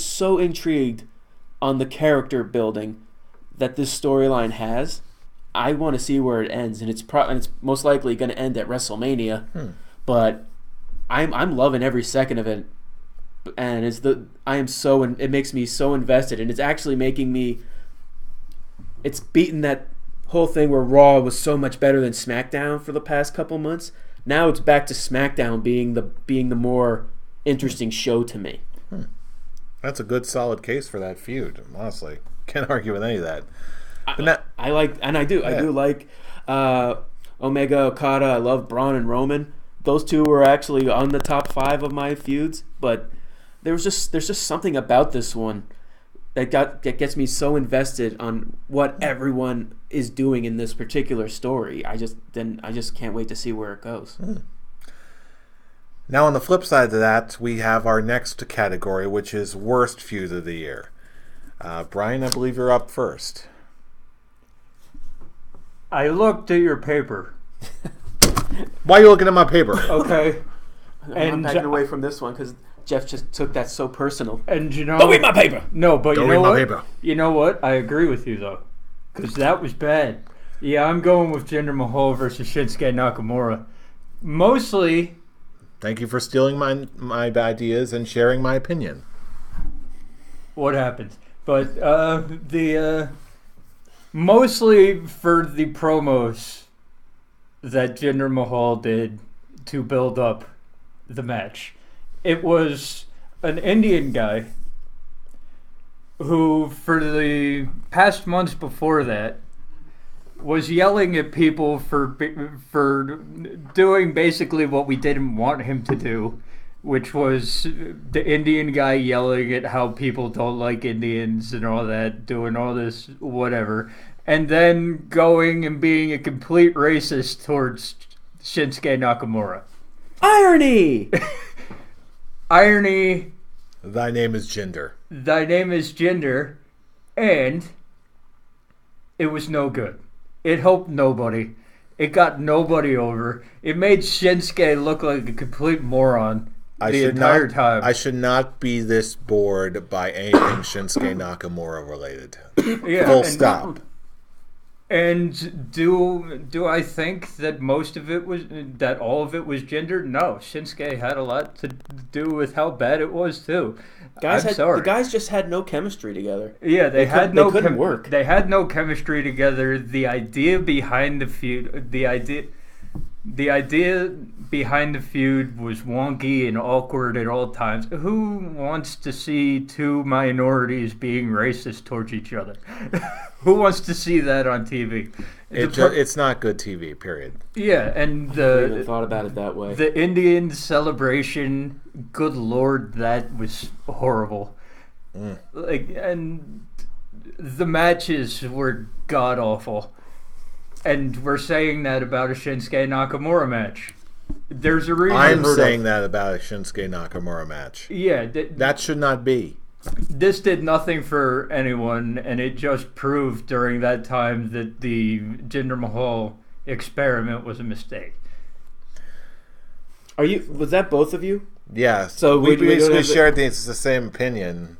[SPEAKER 2] so intrigued on the character building that this storyline has. I want to see where it ends, and it's most likely going to end at WrestleMania. But I'm loving every second of it, and it makes me so invested, and it's actually making me. It's beaten that whole thing where Raw was so much better than SmackDown for the past couple months. Now it's back to SmackDown being the more interesting show to me.
[SPEAKER 1] That's a good solid case for that feud. Honestly, can't argue with any of that.
[SPEAKER 2] I do like Omega, Okada. I love Braun and Roman. Those two were actually on the top 5 of my feuds. But there's just something about this one that gets me so invested on what everyone is doing in this particular story. I just can't wait to see where it goes.
[SPEAKER 1] Now, on the flip side of that, we have our next category, which is worst feud of the year. Brian, I believe you're up first.
[SPEAKER 3] I looked at your paper.
[SPEAKER 1] Why are you looking at my paper?
[SPEAKER 3] Okay.
[SPEAKER 2] I'm backing away from this one because Jeff just took that so personal.
[SPEAKER 3] And
[SPEAKER 2] don't read my paper.
[SPEAKER 3] No, but
[SPEAKER 1] don't
[SPEAKER 3] you know
[SPEAKER 1] read
[SPEAKER 3] what?
[SPEAKER 1] my paper.
[SPEAKER 3] You know what? I agree with you though, because that was bad. Yeah, I'm going with Jinder Mahal versus Shinsuke Nakamura. Mostly.
[SPEAKER 1] Thank you for stealing my ideas and sharing my opinion.
[SPEAKER 3] What happened? But mostly for the promos that Jinder Mahal did to build up the match. It was an Indian guy who, for the past months before that, was yelling at people for doing basically what we didn't want him to do, which was the Indian guy yelling at how people don't like Indians and all that, doing all this whatever, and then going and being a complete racist towards Shinsuke Nakamura.
[SPEAKER 2] Irony!
[SPEAKER 3] Irony.
[SPEAKER 1] Thy name is Jinder.
[SPEAKER 3] Thy name is Jinder, and it was no good. It helped nobody. It got nobody over. It made Shinsuke look like a complete moron the entire time.
[SPEAKER 1] I should not be this bored by anything Shinsuke Nakamura related.
[SPEAKER 3] Yeah,
[SPEAKER 1] Full stop.
[SPEAKER 3] And do I think that all of it was Jinder? No, Shinsuke had a lot to do with how bad it was too.
[SPEAKER 2] The guys just had no chemistry together.
[SPEAKER 3] Yeah, they couldn't
[SPEAKER 2] work.
[SPEAKER 3] They had no chemistry together. The idea behind the feud, the idea behind the feud was wonky and awkward at all times. Who wants to see two minorities being racist towards each other? Who wants to see that on TV?
[SPEAKER 1] It's not good TV, period.
[SPEAKER 3] Yeah, and
[SPEAKER 2] I never even thought about it that way.
[SPEAKER 3] The Indian celebration, good lord, that was horrible. And the matches were god awful, and we're saying that about a Shinsuke Nakamura match. There's a reason.
[SPEAKER 1] I'm saying that about a Shinsuke Nakamura match.
[SPEAKER 3] Yeah,
[SPEAKER 1] that should not be.
[SPEAKER 3] This did nothing for anyone, and it just proved during that time that the Jinder Mahal experiment was a mistake.
[SPEAKER 2] Was that both of you?
[SPEAKER 1] Yeah.
[SPEAKER 2] So
[SPEAKER 1] we basically shared the same opinion.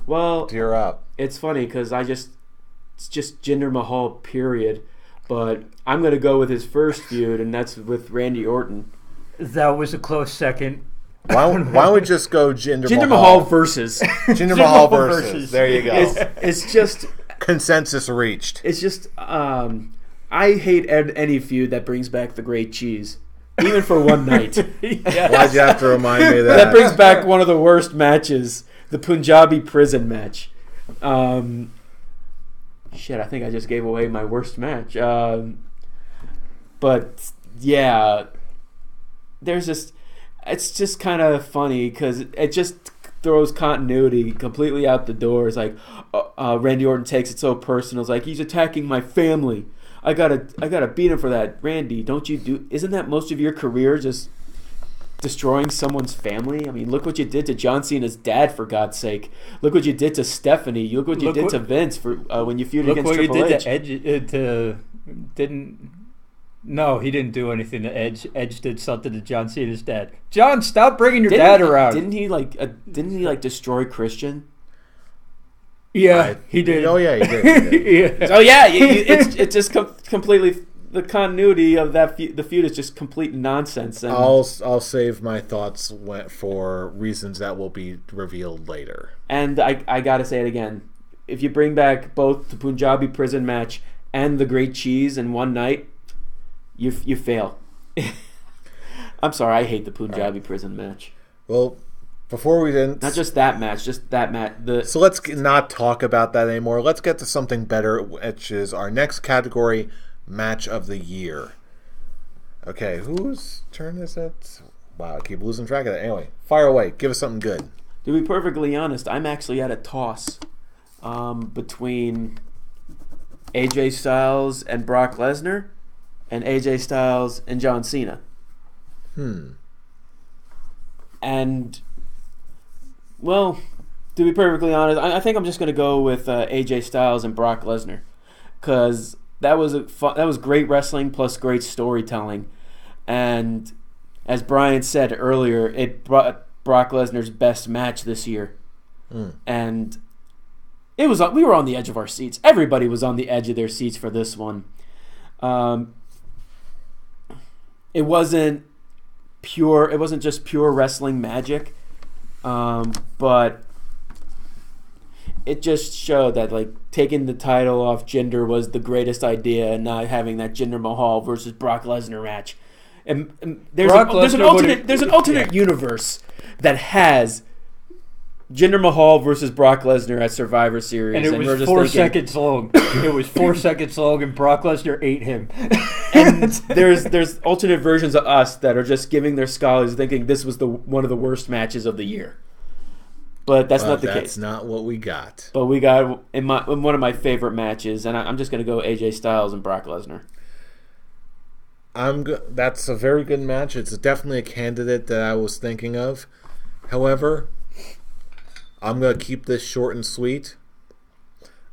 [SPEAKER 2] Well,
[SPEAKER 1] you're up.
[SPEAKER 2] It's funny because it's just Jinder Mahal, period. But I'm going to go with his first feud, and that's with Randy Orton.
[SPEAKER 3] That was a close second.
[SPEAKER 1] Why don't we just go Jinder
[SPEAKER 2] Mahal versus
[SPEAKER 1] Jinder Mahal versus? There you go.
[SPEAKER 2] It's just
[SPEAKER 1] consensus reached.
[SPEAKER 2] It's just I hate any feud that brings back the great cheese, even for one night.
[SPEAKER 1] Yes. Why'd you have to remind me of that?
[SPEAKER 2] That brings back one of the worst matches, the Punjabi prison match. Shit, I think I just gave away my worst match. But yeah, it's just kind of funny because it just throws continuity completely out the door. It's like Randy Orton takes it so personal. It's like, he's attacking my family. I gotta beat him for that. Randy, isn't that most of your career, just destroying someone's family? I mean, look what you did to John Cena's dad, for God's sake. Look what you did to Stephanie. Look what you did to Vince for when you feuded against Triple H.
[SPEAKER 3] Look what you did to Edge. No, he didn't do anything to Edge. Edge did something to John Cena's dad. John, stop bringing your dad around.
[SPEAKER 2] Didn't he destroy Christian?
[SPEAKER 3] Yeah, he did.
[SPEAKER 1] Oh yeah, he did.
[SPEAKER 2] Yeah. So yeah, it's just completely. The continuity of the feud is just complete nonsense. And
[SPEAKER 1] I'll save my thoughts for reasons that will be revealed later.
[SPEAKER 2] And I gotta say it again: if you bring back both the Punjabi prison match and the Great Cheese in one night, you fail. I'm sorry, I hate the Punjabi prison match.
[SPEAKER 1] Well, before we didn't,
[SPEAKER 2] not just that match, just that match.
[SPEAKER 1] So let's not talk about that anymore. Let's get to something better, which is our next category. Match of the year. Okay, whose turn is it? Wow, I keep losing track of that. Anyway, fire away. Give us something good.
[SPEAKER 2] To be perfectly honest, I'm actually at a toss between AJ Styles and Brock Lesnar and AJ Styles and John Cena. And, well, to be perfectly honest, I think I'm just going to go with AJ Styles and Brock Lesnar, because that was great wrestling plus great storytelling, and as Brian said earlier, it brought Brock Lesnar's best match this year, and we were on the edge of our seats. Everybody was on the edge of their seats for this one. It wasn't just pure wrestling magic, but it just showed that taking the title off Jinder was the greatest idea, and not having that Jinder Mahal versus Brock Lesnar match. And there's an alternate universe that has Jinder Mahal versus Brock Lesnar at Survivor Series,
[SPEAKER 3] and it was 4 seconds long. It was 4 seconds long, and Brock Lesnar ate him.
[SPEAKER 2] And there's alternate versions of us that are just giving their scholars, thinking this was one of the worst matches of the year. But that's not the case.
[SPEAKER 1] That's not what we got.
[SPEAKER 2] But we got in one of my favorite matches, and I'm just going to go AJ Styles and Brock Lesnar.
[SPEAKER 1] That's a very good match. It's definitely a candidate that I was thinking of. However, I'm going to keep this short and sweet.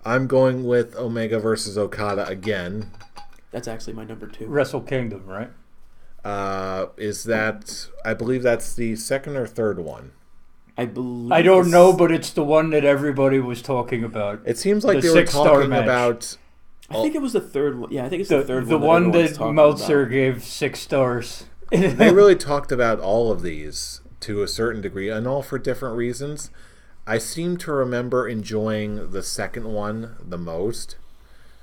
[SPEAKER 1] I'm going with Omega versus Okada again.
[SPEAKER 2] That's actually my number 2.
[SPEAKER 3] Wrestle Kingdom, right?
[SPEAKER 1] I believe that's the second or third one.
[SPEAKER 2] I believe.
[SPEAKER 3] I don't know, but it's the one that everybody was talking about.
[SPEAKER 1] It seems like they were talking about.
[SPEAKER 2] I think it was the third one. Yeah, I think it's the third one.
[SPEAKER 3] The one that Meltzer gave 6 stars.
[SPEAKER 1] They really talked about all of these to a certain degree, and all for different reasons. I seem to remember enjoying the second one the most,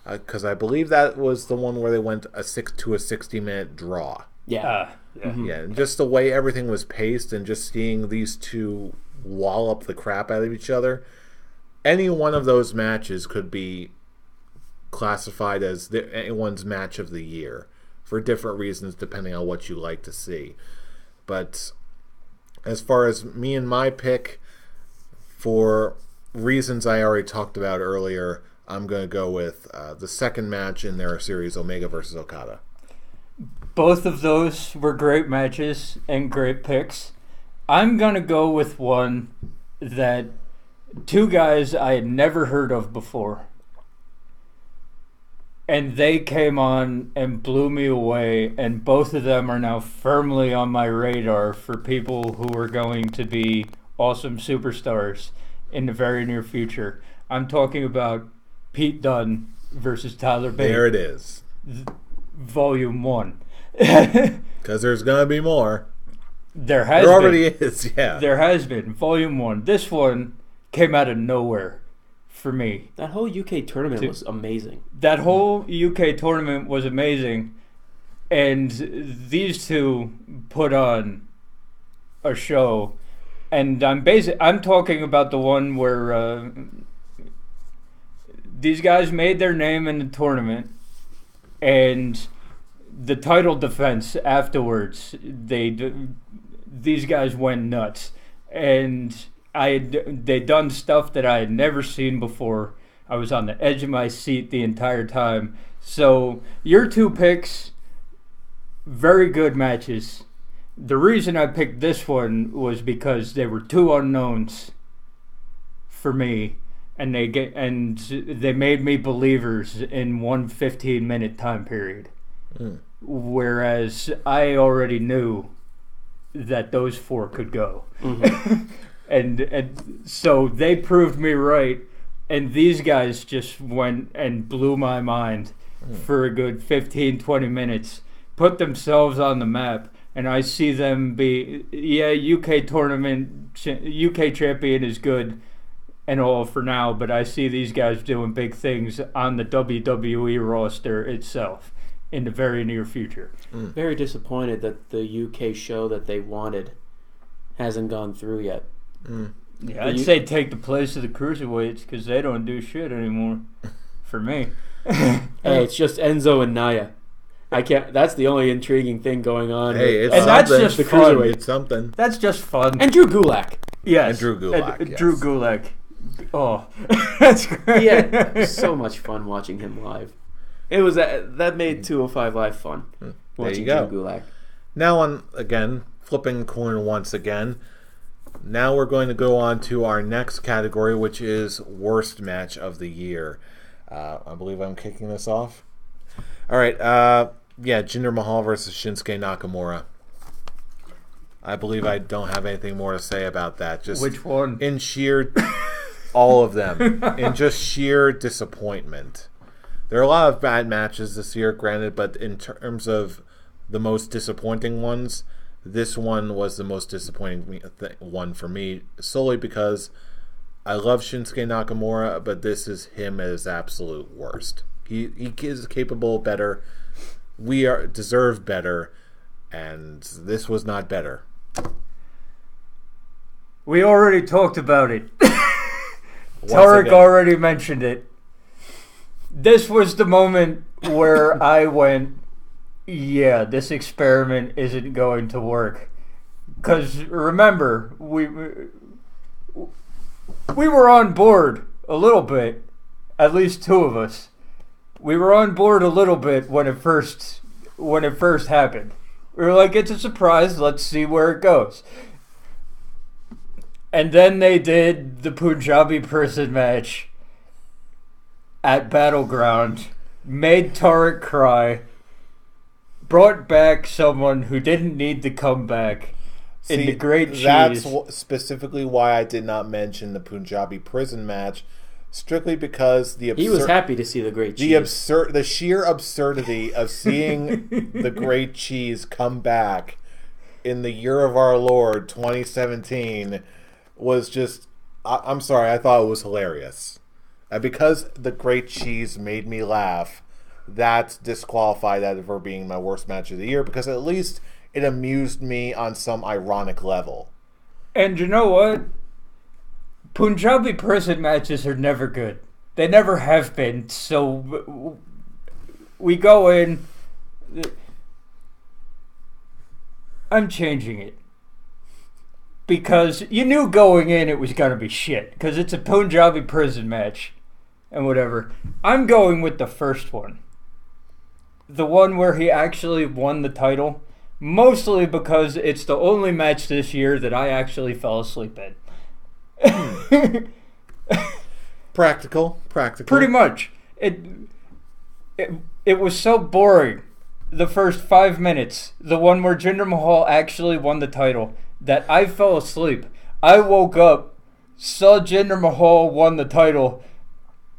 [SPEAKER 1] because I believe that was the one where they went to a 60-minute draw.
[SPEAKER 2] Yeah.
[SPEAKER 1] Yeah, and just the way everything was paced, and just seeing these two wallop the crap out of each other. Any one of those matches could be classified as anyone's match of the year for different reasons, depending on what you like to see. But as far as me and my pick, for reasons I already talked about earlier, I'm going to go with the second match in their series, Omega versus Okada.
[SPEAKER 3] Both of those were great matches and great picks. I'm going to go with one that two guys I had never heard of before. And they came on and blew me away, and both of them are now firmly on my radar for people who are going to be awesome superstars in the very near future. I'm talking about Pete Dunne versus Tyler Bate.
[SPEAKER 1] There it is.
[SPEAKER 3] Volume 1.
[SPEAKER 1] Because there's going to be more.
[SPEAKER 3] There
[SPEAKER 1] already is, yeah.
[SPEAKER 3] There has been. Volume 1. This one came out of nowhere for me.
[SPEAKER 2] That whole UK tournament was amazing.
[SPEAKER 3] That whole UK tournament was amazing. And these two put on a show. And I'm talking about the one where these guys made their name in the tournament, and the title defense afterwards, these guys went nuts, and they'd done stuff that I had never seen before. I was on the edge of my seat the entire time. So your two picks, very good matches. The reason I picked this one was because they were two unknowns for me, and they made me believers in one 15-minute time period. Whereas I already knew that those four could go. Mm-hmm. and so they proved me right, and these guys just went and blew my mind for a good 15-20 minutes, put themselves on the map. And I see them be, UK tournament, UK champion is good and all for now, but I see these guys doing big things on the WWE roster itself in the very near future.
[SPEAKER 2] Very disappointed that the UK show that they wanted hasn't gone through yet.
[SPEAKER 3] Yeah, I'd say take the place of the cruiserweights because they don't do shit anymore for me.
[SPEAKER 2] Hey, it's just Enzo and Nia. I can't. That's the only intriguing thing going on.
[SPEAKER 1] Hey, it's
[SPEAKER 3] and
[SPEAKER 1] something.
[SPEAKER 3] That's just
[SPEAKER 1] the
[SPEAKER 3] fun.
[SPEAKER 1] Cruiserweight, it's something.
[SPEAKER 3] That's just fun.
[SPEAKER 2] And Drew Gulak.
[SPEAKER 3] Yes.
[SPEAKER 1] And Drew Gulak. Yes.
[SPEAKER 3] Drew Gulak. Oh, that's great.
[SPEAKER 2] Yeah, so much fun watching him live. It was that made 205 Live fun.
[SPEAKER 1] There you go.
[SPEAKER 2] Drew Gulak.
[SPEAKER 1] Now again, flipping coin once again. Now we're going to go on to our next category, which is worst match of the year. I believe I'm kicking this off. All right. Jinder Mahal versus Shinsuke Nakamura. I believe I don't have anything more to say about that. Just
[SPEAKER 3] which one?
[SPEAKER 1] In sheer, all of them. In just sheer disappointment. There are a lot of bad matches this year, granted, but in terms of the most disappointing ones, this one was the most disappointing one for me, solely because I love Shinsuke Nakamura, but this is him at his absolute worst. He is capable of better. We deserve better, and this was not better.
[SPEAKER 3] We already talked about it. Tarek already mentioned it. This was the moment where I went, yeah, this experiment isn't going to work. Because remember, we were on board a little bit, at least two of us. We were on board a little bit when it first happened. We were like, it's a surprise, let's see where it goes. And then they did the Punjabi person match at Battleground, made Tarek cry, brought back someone who didn't need to come back in the Great Cheese.
[SPEAKER 1] That's specifically why I did not mention the Punjabi prison match, strictly because
[SPEAKER 2] he was happy to see the Great Cheese.
[SPEAKER 1] The sheer absurdity of seeing the Great Cheese come back in the year of our Lord 2017 was just, I'm sorry, I thought it was hilarious. And because the Great Cheese made me laugh, that's disqualified that for being my worst match of the year, because at least it amused me on some ironic level.
[SPEAKER 3] And you know what? Punjabi person matches are never good. They never have been. So we go in. I'm changing it. Because you knew going in it was going to be shit. Because it's a Punjabi prison match. and whatever. I'm going with the first one. The one where he actually won the title. Mostly because it's the only match this year that I actually fell asleep in.
[SPEAKER 1] Practical.
[SPEAKER 3] Pretty much. It was so boring, the first 5 minutes, the one where Jinder Mahal actually won the title, that I fell asleep. I woke up, saw Jinder Mahal won the title,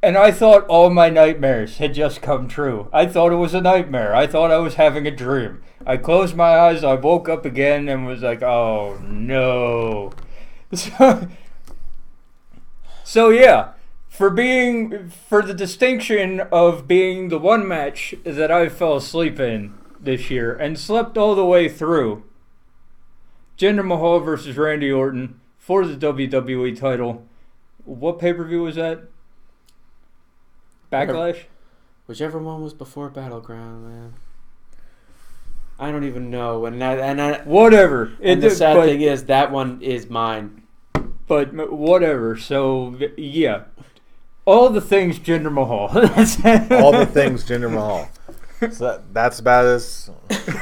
[SPEAKER 3] and I thought all my nightmares had just come true. I thought it was a nightmare. I thought I was having a dream. I closed my eyes, I woke up again, and was like, oh no. So yeah. For the distinction of being the one match that I fell asleep in this year and slept all the way through, Jinder Mahal versus Randy Orton for the WWE title. What pay-per-view was that? Backlash?
[SPEAKER 2] Whichever one was before Battleground, man. I don't even know. And
[SPEAKER 3] whatever.
[SPEAKER 2] And the sad thing is, that one is mine.
[SPEAKER 3] But whatever. So, yeah. All the things Jinder Mahal.
[SPEAKER 1] All the things Jinder Mahal. So that's about as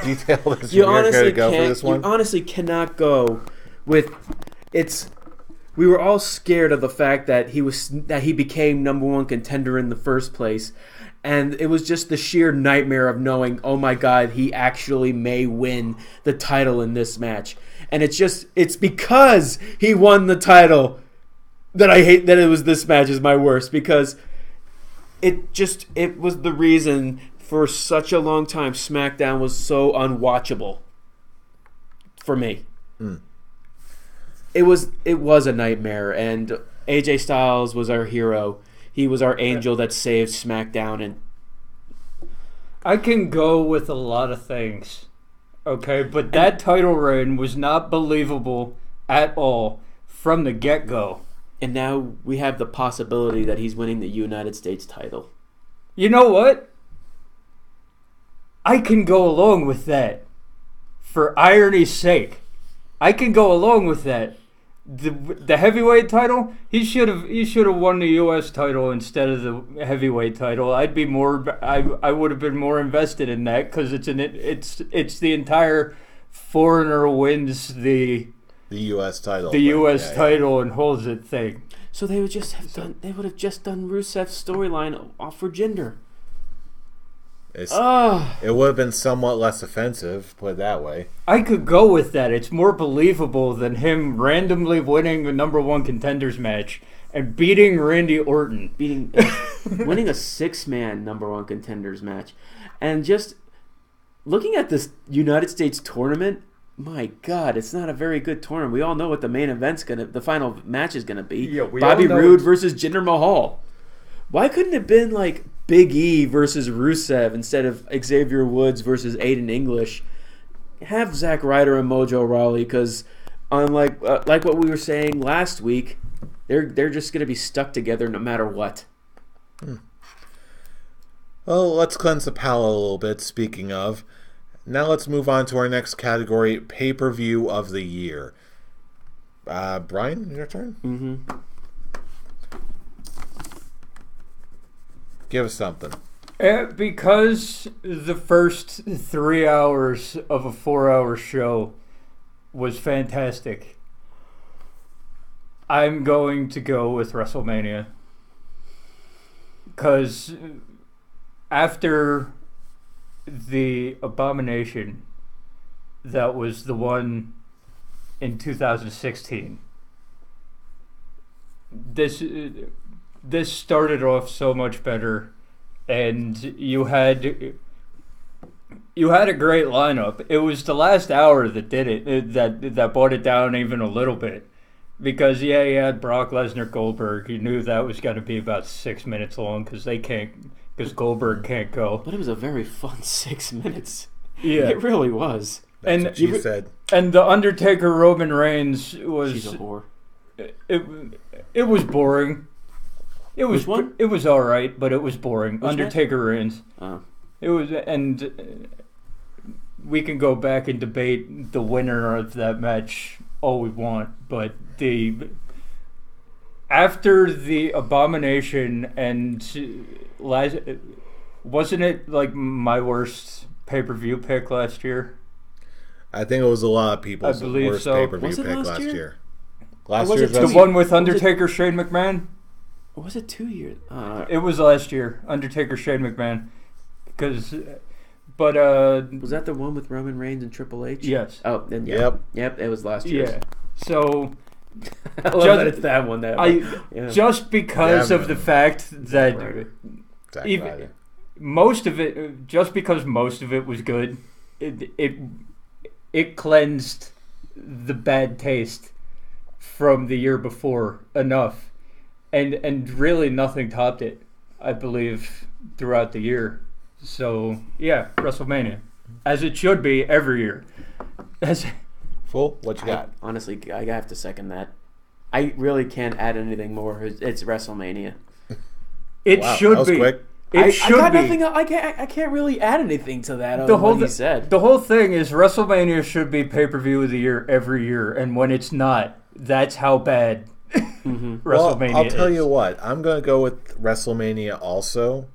[SPEAKER 1] detailed as you're going to go for this one?
[SPEAKER 2] You honestly cannot go with... We were all scared of the fact that he became number one contender in the first place. And it was just the sheer nightmare of knowing, oh my God, he actually may win the title in this match. And it's because he won the title that I hate that this match is my worst, because it was the reason for such a long time SmackDown was so unwatchable for me. It was a nightmare, and AJ Styles was our hero. He was our angel that saved SmackDown. And
[SPEAKER 3] I can go with a lot of things, okay, but that title reign was not believable at all from the get-go.
[SPEAKER 2] And now we have the possibility that he's winning the United States title.
[SPEAKER 3] You know what? I can go along with that. For irony's sake, I can go along with that. The heavyweight title, he should have won the U.S. title instead of the heavyweight title. I would have been more invested in that, because it's the entire foreigner wins the
[SPEAKER 1] U.S. title.
[SPEAKER 3] The U.S. title and holds it thing.
[SPEAKER 2] So they would have just done Rusev's storyline off for Jinder.
[SPEAKER 1] It would have been somewhat less offensive, put it that way.
[SPEAKER 3] I could go with that. It's more believable than him randomly winning the number one contenders match and beating Randy Orton.
[SPEAKER 2] Winning a 6-man number one contenders match. And just looking at this United States tournament, my God, it's not a very good tournament. We all know what the main event's the final match is gonna be.
[SPEAKER 3] Yeah,
[SPEAKER 2] Bobby Roode versus Jinder Mahal. Why couldn't it have been like Big E versus Rusev instead of Xavier Woods versus Aiden English? Have Zack Ryder and Mojo Rawley, because unlike like what we were saying last week, they're just gonna be stuck together no matter what.
[SPEAKER 1] Well, let's cleanse the palate a little bit. Speaking of. Now let's move on to our next category, pay-per-view of the year. Brian, your turn?
[SPEAKER 2] Mm-hmm.
[SPEAKER 1] Give us something.
[SPEAKER 3] Because the first 3 hours of a 4-hour show was fantastic, I'm going to go with WrestleMania. Because after the abomination that was the one in 2016, this started off so much better, and you had a great lineup. It was the last hour that did it, that brought it down even a little bit, because you had Brock Lesnar, Goldberg. You knew that was going to be about 6 minutes long, because Goldberg can't go.
[SPEAKER 2] But it was a very fun 6 minutes.
[SPEAKER 3] Yeah.
[SPEAKER 2] It really was.
[SPEAKER 1] That's what she said.
[SPEAKER 3] And the Undertaker Roman Reigns was...
[SPEAKER 2] She's a whore.
[SPEAKER 3] It was boring. It was
[SPEAKER 2] Which one?
[SPEAKER 3] It was all right, but it was boring.
[SPEAKER 2] Which
[SPEAKER 3] Undertaker Reigns.
[SPEAKER 2] Oh.
[SPEAKER 3] It was, and we can go back and debate the winner of that match all we want, but after the Abomination and wasn't it like my worst pay-per-view pick last year?
[SPEAKER 1] I think it was a lot of people's
[SPEAKER 3] I believe
[SPEAKER 1] worst
[SPEAKER 3] so.
[SPEAKER 1] pay-per-view
[SPEAKER 2] Was it
[SPEAKER 1] pick
[SPEAKER 2] last
[SPEAKER 1] last
[SPEAKER 2] year?
[SPEAKER 1] year.
[SPEAKER 2] was
[SPEAKER 1] Last
[SPEAKER 2] it
[SPEAKER 1] year's
[SPEAKER 2] two
[SPEAKER 3] The
[SPEAKER 2] Was
[SPEAKER 3] one with
[SPEAKER 2] was it-
[SPEAKER 3] Undertaker, Shane McMahon?
[SPEAKER 2] Or was it 2 years?
[SPEAKER 3] It was last year. Undertaker, Shane McMahon. But
[SPEAKER 2] Was that the one with Roman Reigns and Triple H?
[SPEAKER 3] yes,
[SPEAKER 2] Oh, then Yep, it was last year.
[SPEAKER 3] yeah. So
[SPEAKER 2] I love that it's that one.
[SPEAKER 3] just because
[SPEAKER 1] Yeah,
[SPEAKER 3] of the fact that
[SPEAKER 1] Zack
[SPEAKER 3] even-
[SPEAKER 1] Ryder.
[SPEAKER 3] most of it, just because most of it was good, it cleansed the bad taste from the year before enough, and really nothing topped it, I believe, throughout the year. So yeah, WrestleMania, as it should be every year.
[SPEAKER 1] Full? What you got?
[SPEAKER 2] Honestly, I have to second that. I really can't add anything more. It's WrestleMania.
[SPEAKER 3] It
[SPEAKER 1] Wow,
[SPEAKER 3] should
[SPEAKER 1] that was
[SPEAKER 3] be.
[SPEAKER 1] quick.
[SPEAKER 3] It should
[SPEAKER 2] I got
[SPEAKER 3] be.
[SPEAKER 2] nothing. I can't really add anything to that.
[SPEAKER 3] The
[SPEAKER 2] Other
[SPEAKER 3] whole
[SPEAKER 2] than what he said.
[SPEAKER 3] The whole thing is WrestleMania should be pay-per-view of the year every year, and when it's not, that's how bad WrestleMania
[SPEAKER 1] Well, I'll tell
[SPEAKER 3] is.
[SPEAKER 1] you what. I'm going to go with WrestleMania also.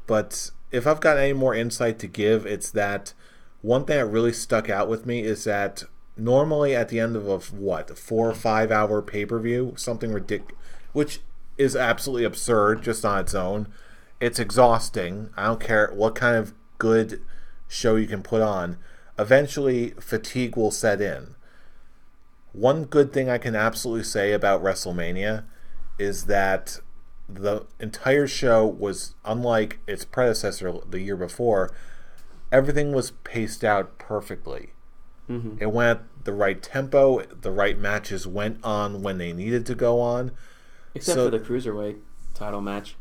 [SPEAKER 1] But if I've got any more insight to give, it's that one thing that really stuck out with me is that normally at the end of a 4 or 5 hour pay-per-view, something ridiculous, which is absolutely absurd just on its own. It's exhausting. I don't care what kind of good show you can put on. Eventually, fatigue will set in. One good thing I can absolutely say about WrestleMania is that the entire show was, unlike its predecessor the year before, everything was paced out perfectly.
[SPEAKER 2] Mm-hmm.
[SPEAKER 1] It went at the right tempo, the right matches went on when they needed to go on.
[SPEAKER 2] Except
[SPEAKER 1] So-
[SPEAKER 2] for the Cruiserweight title match.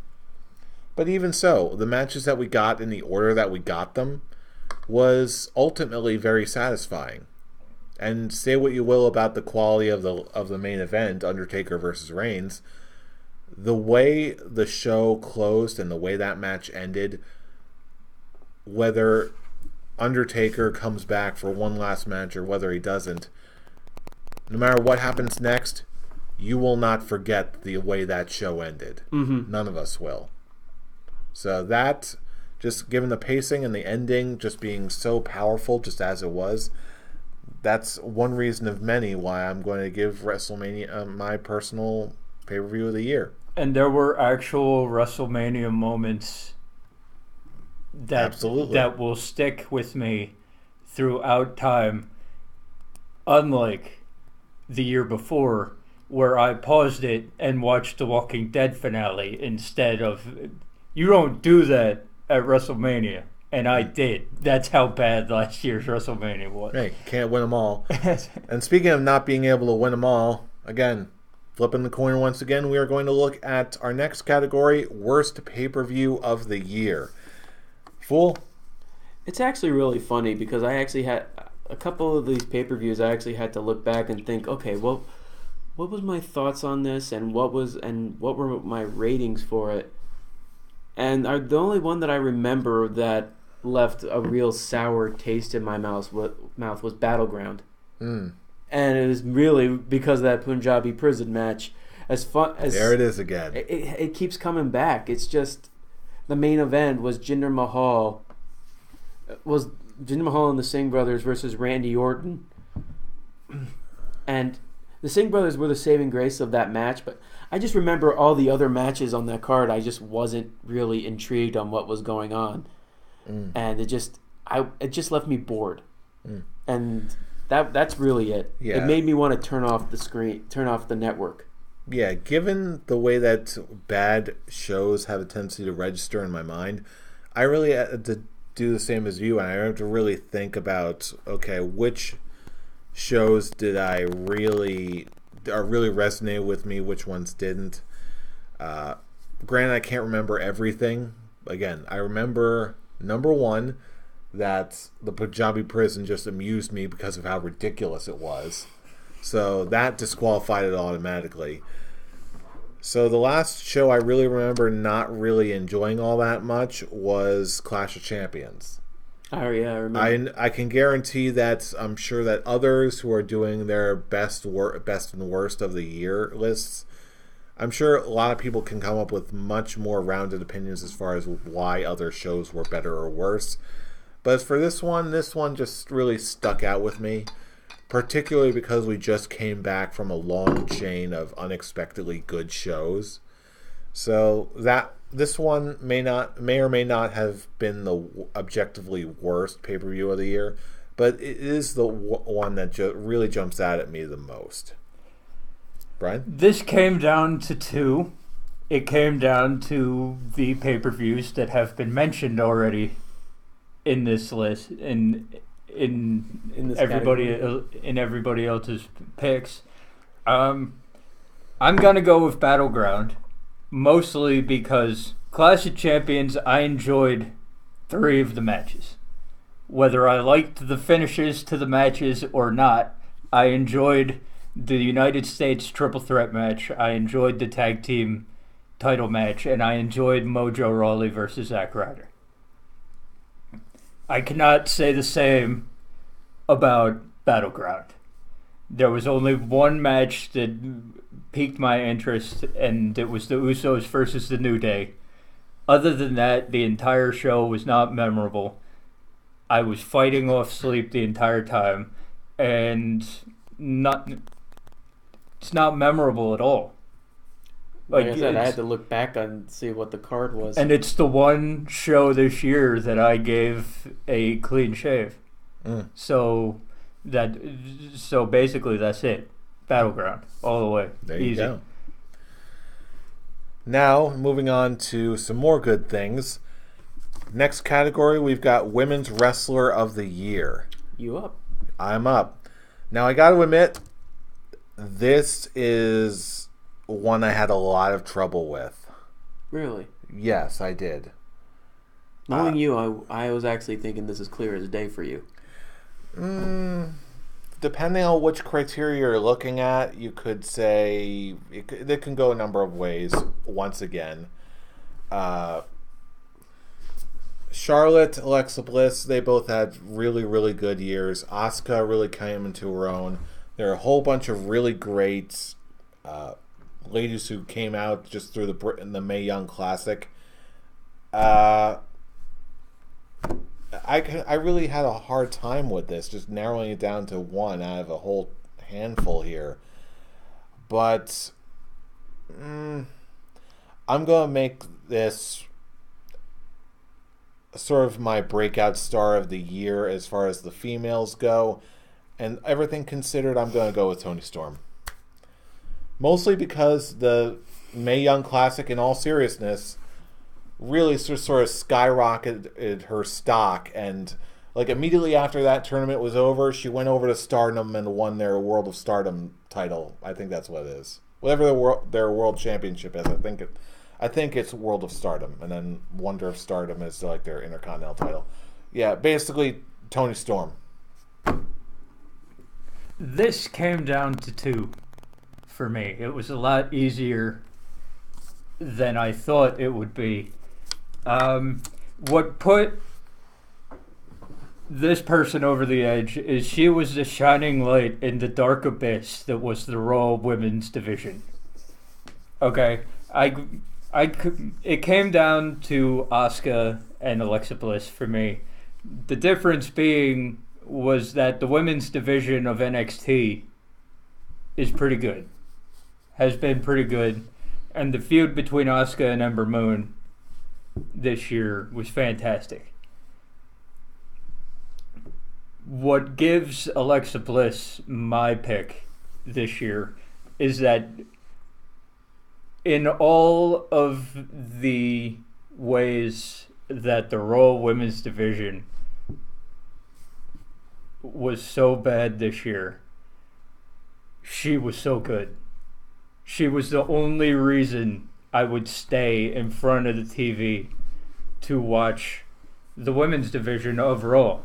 [SPEAKER 1] But even so, the matches that we got in the order that we got them was ultimately very satisfying. And say what you will about the quality of the main event, Undertaker versus Reigns, the way the show closed and the way that match ended, whether Undertaker comes back for one last match or whether he doesn't, no matter what happens next, you will not forget the way that show ended.
[SPEAKER 2] Mm-hmm.
[SPEAKER 1] None of us will. So that, just given the pacing and the ending just being so powerful just as it was, that's one reason of many why I'm going to give WrestleMania my personal pay-per-view of the year.
[SPEAKER 3] And there were actual WrestleMania moments
[SPEAKER 1] Absolutely.
[SPEAKER 3] that will stick with me throughout time, unlike the year before, where I paused it and watched the Walking Dead finale instead of... You don't do that at WrestleMania, and I did. That's how bad last year's WrestleMania was.
[SPEAKER 1] Hey, can't win them all. And speaking of not being able to win them all, again, flipping the coin once again, we are going to look at our next category, Worst Pay-Per-View of the Year. Fool?
[SPEAKER 2] It's actually really funny because I actually had a couple of these pay-per-views. I actually had to look back and think, okay, well, what was my thoughts on this, and what were my ratings for it? And the only one that I remember that left a real sour taste in my mouth was Battleground.
[SPEAKER 1] Mm.
[SPEAKER 2] And it was really because of that Punjabi prison match. As fun as
[SPEAKER 1] There it is again.
[SPEAKER 2] it keeps coming back. It's just the main event was Jinder Mahal and the Singh brothers versus Randy Orton. And the Singh brothers were the saving grace of that match, but I just remember all the other matches on that card. I just wasn't really intrigued on what was going on, and it just left me bored, and that's really it.
[SPEAKER 1] Yeah.
[SPEAKER 2] It made me want to turn off the screen, turn off the network.
[SPEAKER 1] Yeah, given the way that bad shows have a tendency to register in my mind, I really had to do the same as you, and I have to really think about, okay, which shows did I really resonate with me, which ones didn't. Granted, I can't remember everything. Again, I remember, number one, that the Punjabi prison just amused me because of how ridiculous it was. So that disqualified it automatically. So the last show I really remember not really enjoying all that much was Clash of Champions.
[SPEAKER 2] Oh yeah, I remember.
[SPEAKER 1] I can guarantee that I'm sure that others who are doing their best and worst of the year lists, I'm sure a lot of people can come up with much more rounded opinions as far as why other shows were better or worse. But for this one just really stuck out with me, particularly because we just came back from a long chain of unexpectedly good shows. So that this one may or may not have been the objectively worst pay-per-view of the year, but it is the one that really jumps out at me the most. Brian?
[SPEAKER 3] This came down to two. It came down to the pay-per-views that have been mentioned already in this list, in
[SPEAKER 2] this
[SPEAKER 3] everybody else's picks. I'm gonna go with Battleground, mostly because Clash of Champions, I enjoyed 3 of the matches. Whether I liked the finishes to the matches or not, I enjoyed the United States triple threat match, I enjoyed the tag team title match, and I enjoyed Mojo Rawley versus Zack Ryder. I cannot say the same about Battleground. There was only one match that piqued my interest, and it was the Usos versus the New Day. Other than that, the entire show was not memorable. I was fighting off sleep the entire time, and it's not memorable at all.
[SPEAKER 2] Like I said, I had to look back and see what the card was.
[SPEAKER 3] And it's the one show this year that I gave a clean shave. So basically that's it. Battleground all the way.
[SPEAKER 1] There you go. Now, moving on to some more good things. Next category, we've got Women's Wrestler of the Year.
[SPEAKER 2] You up?
[SPEAKER 1] I'm up. Now, I got to admit, this is one I had a lot of trouble with.
[SPEAKER 2] Really?
[SPEAKER 1] Yes, I did.
[SPEAKER 2] Knowing you, I was actually thinking this is clear as day for you.
[SPEAKER 1] Depending on which criteria you're looking at, you could say it can go a number of ways. Once again, Charlotte, Alexa Bliss, they both had really, really good years. Asuka really came into her own. There are a whole bunch of really great ladies who came out just through the Mae Young Classic. I really had a hard time with this, just narrowing it down to one out of a whole handful here. But I'm going to make this sort of my breakout star of the year as far as the females go. And everything considered, I'm going to go with Toni Storm. Mostly because the Mae Young Classic, in all seriousness, really sort of skyrocketed her stock, and like immediately after that tournament was over, she went over to Stardom and won their World of Stardom title. I think that's what it is. Whatever their world championship is, I think it's World of Stardom, and then Wonder of Stardom is like their Intercontinental title. Yeah, basically Toni Storm.
[SPEAKER 3] This came down to 2 for me. It was a lot easier than I thought it would be. What put this person over the edge is she was the shining light in the dark abyss that was the Raw Women's Division. Okay, it came down to Asuka and Alexa Bliss for me. The difference being was that the women's division of NXT is pretty good, has been pretty good, and the feud between Asuka and Ember Moon this year was fantastic. What gives Alexa Bliss my pick this year is that in all of the ways that the Raw Women's Division was so bad this year, she was so good. She was the only reason I would stay in front of the TV to watch the women's division of Raw.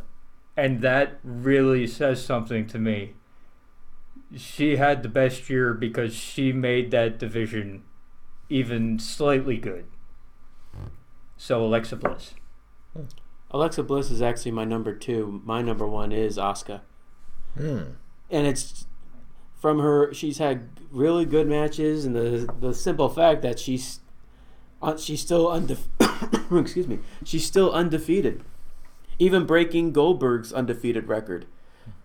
[SPEAKER 3] And that really says something to me. She had the best year because she made that division even slightly good. So Alexa Bliss.
[SPEAKER 2] Alexa Bliss is actually my number 2. My number 1 is Asuka.
[SPEAKER 1] Hmm.
[SPEAKER 2] And it's from her. She's had really good matches, and the simple fact that she's still excuse me, she's still undefeated, even breaking Goldberg's undefeated record.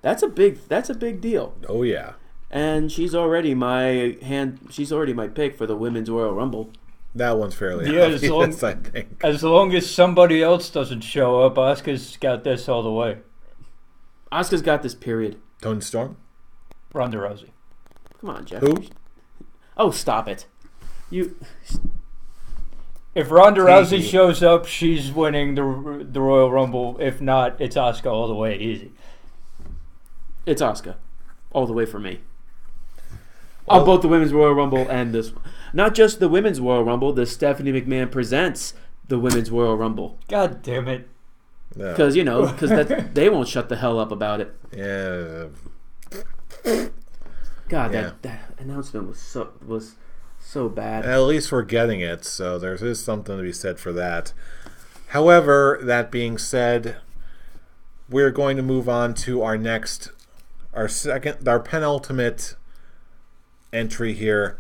[SPEAKER 2] That's a big deal.
[SPEAKER 1] Oh yeah.
[SPEAKER 2] And she's already my pick for the Women's Royal Rumble.
[SPEAKER 1] That one's fairly
[SPEAKER 3] Yeah,
[SPEAKER 1] obvious, I think.
[SPEAKER 3] As long as somebody else doesn't show up, Asuka's got this all the way.
[SPEAKER 2] Asuka's got this, period.
[SPEAKER 1] Tony Storm?
[SPEAKER 3] Ronda Rousey.
[SPEAKER 2] Come on, Jeff.
[SPEAKER 1] Who?
[SPEAKER 2] Oh, stop it. You.
[SPEAKER 3] If Ronda Rousey
[SPEAKER 1] Easy.
[SPEAKER 3] shows up, she's winning the Royal Rumble. If not, it's Asuka all the way. Easy.
[SPEAKER 2] It's Asuka. All the way for me. On both the Women's Royal Rumble and this one. Not just the Women's Royal Rumble, the Stephanie McMahon presents the Women's Royal Rumble.
[SPEAKER 3] God damn it.
[SPEAKER 1] No.
[SPEAKER 2] Because, they won't shut the hell up about it.
[SPEAKER 1] Yeah.
[SPEAKER 2] God,
[SPEAKER 1] Yeah.
[SPEAKER 2] that announcement was so bad.
[SPEAKER 1] At least we're getting it, so there is something to be said for that. However, that being said, we're going to move on to our penultimate entry here,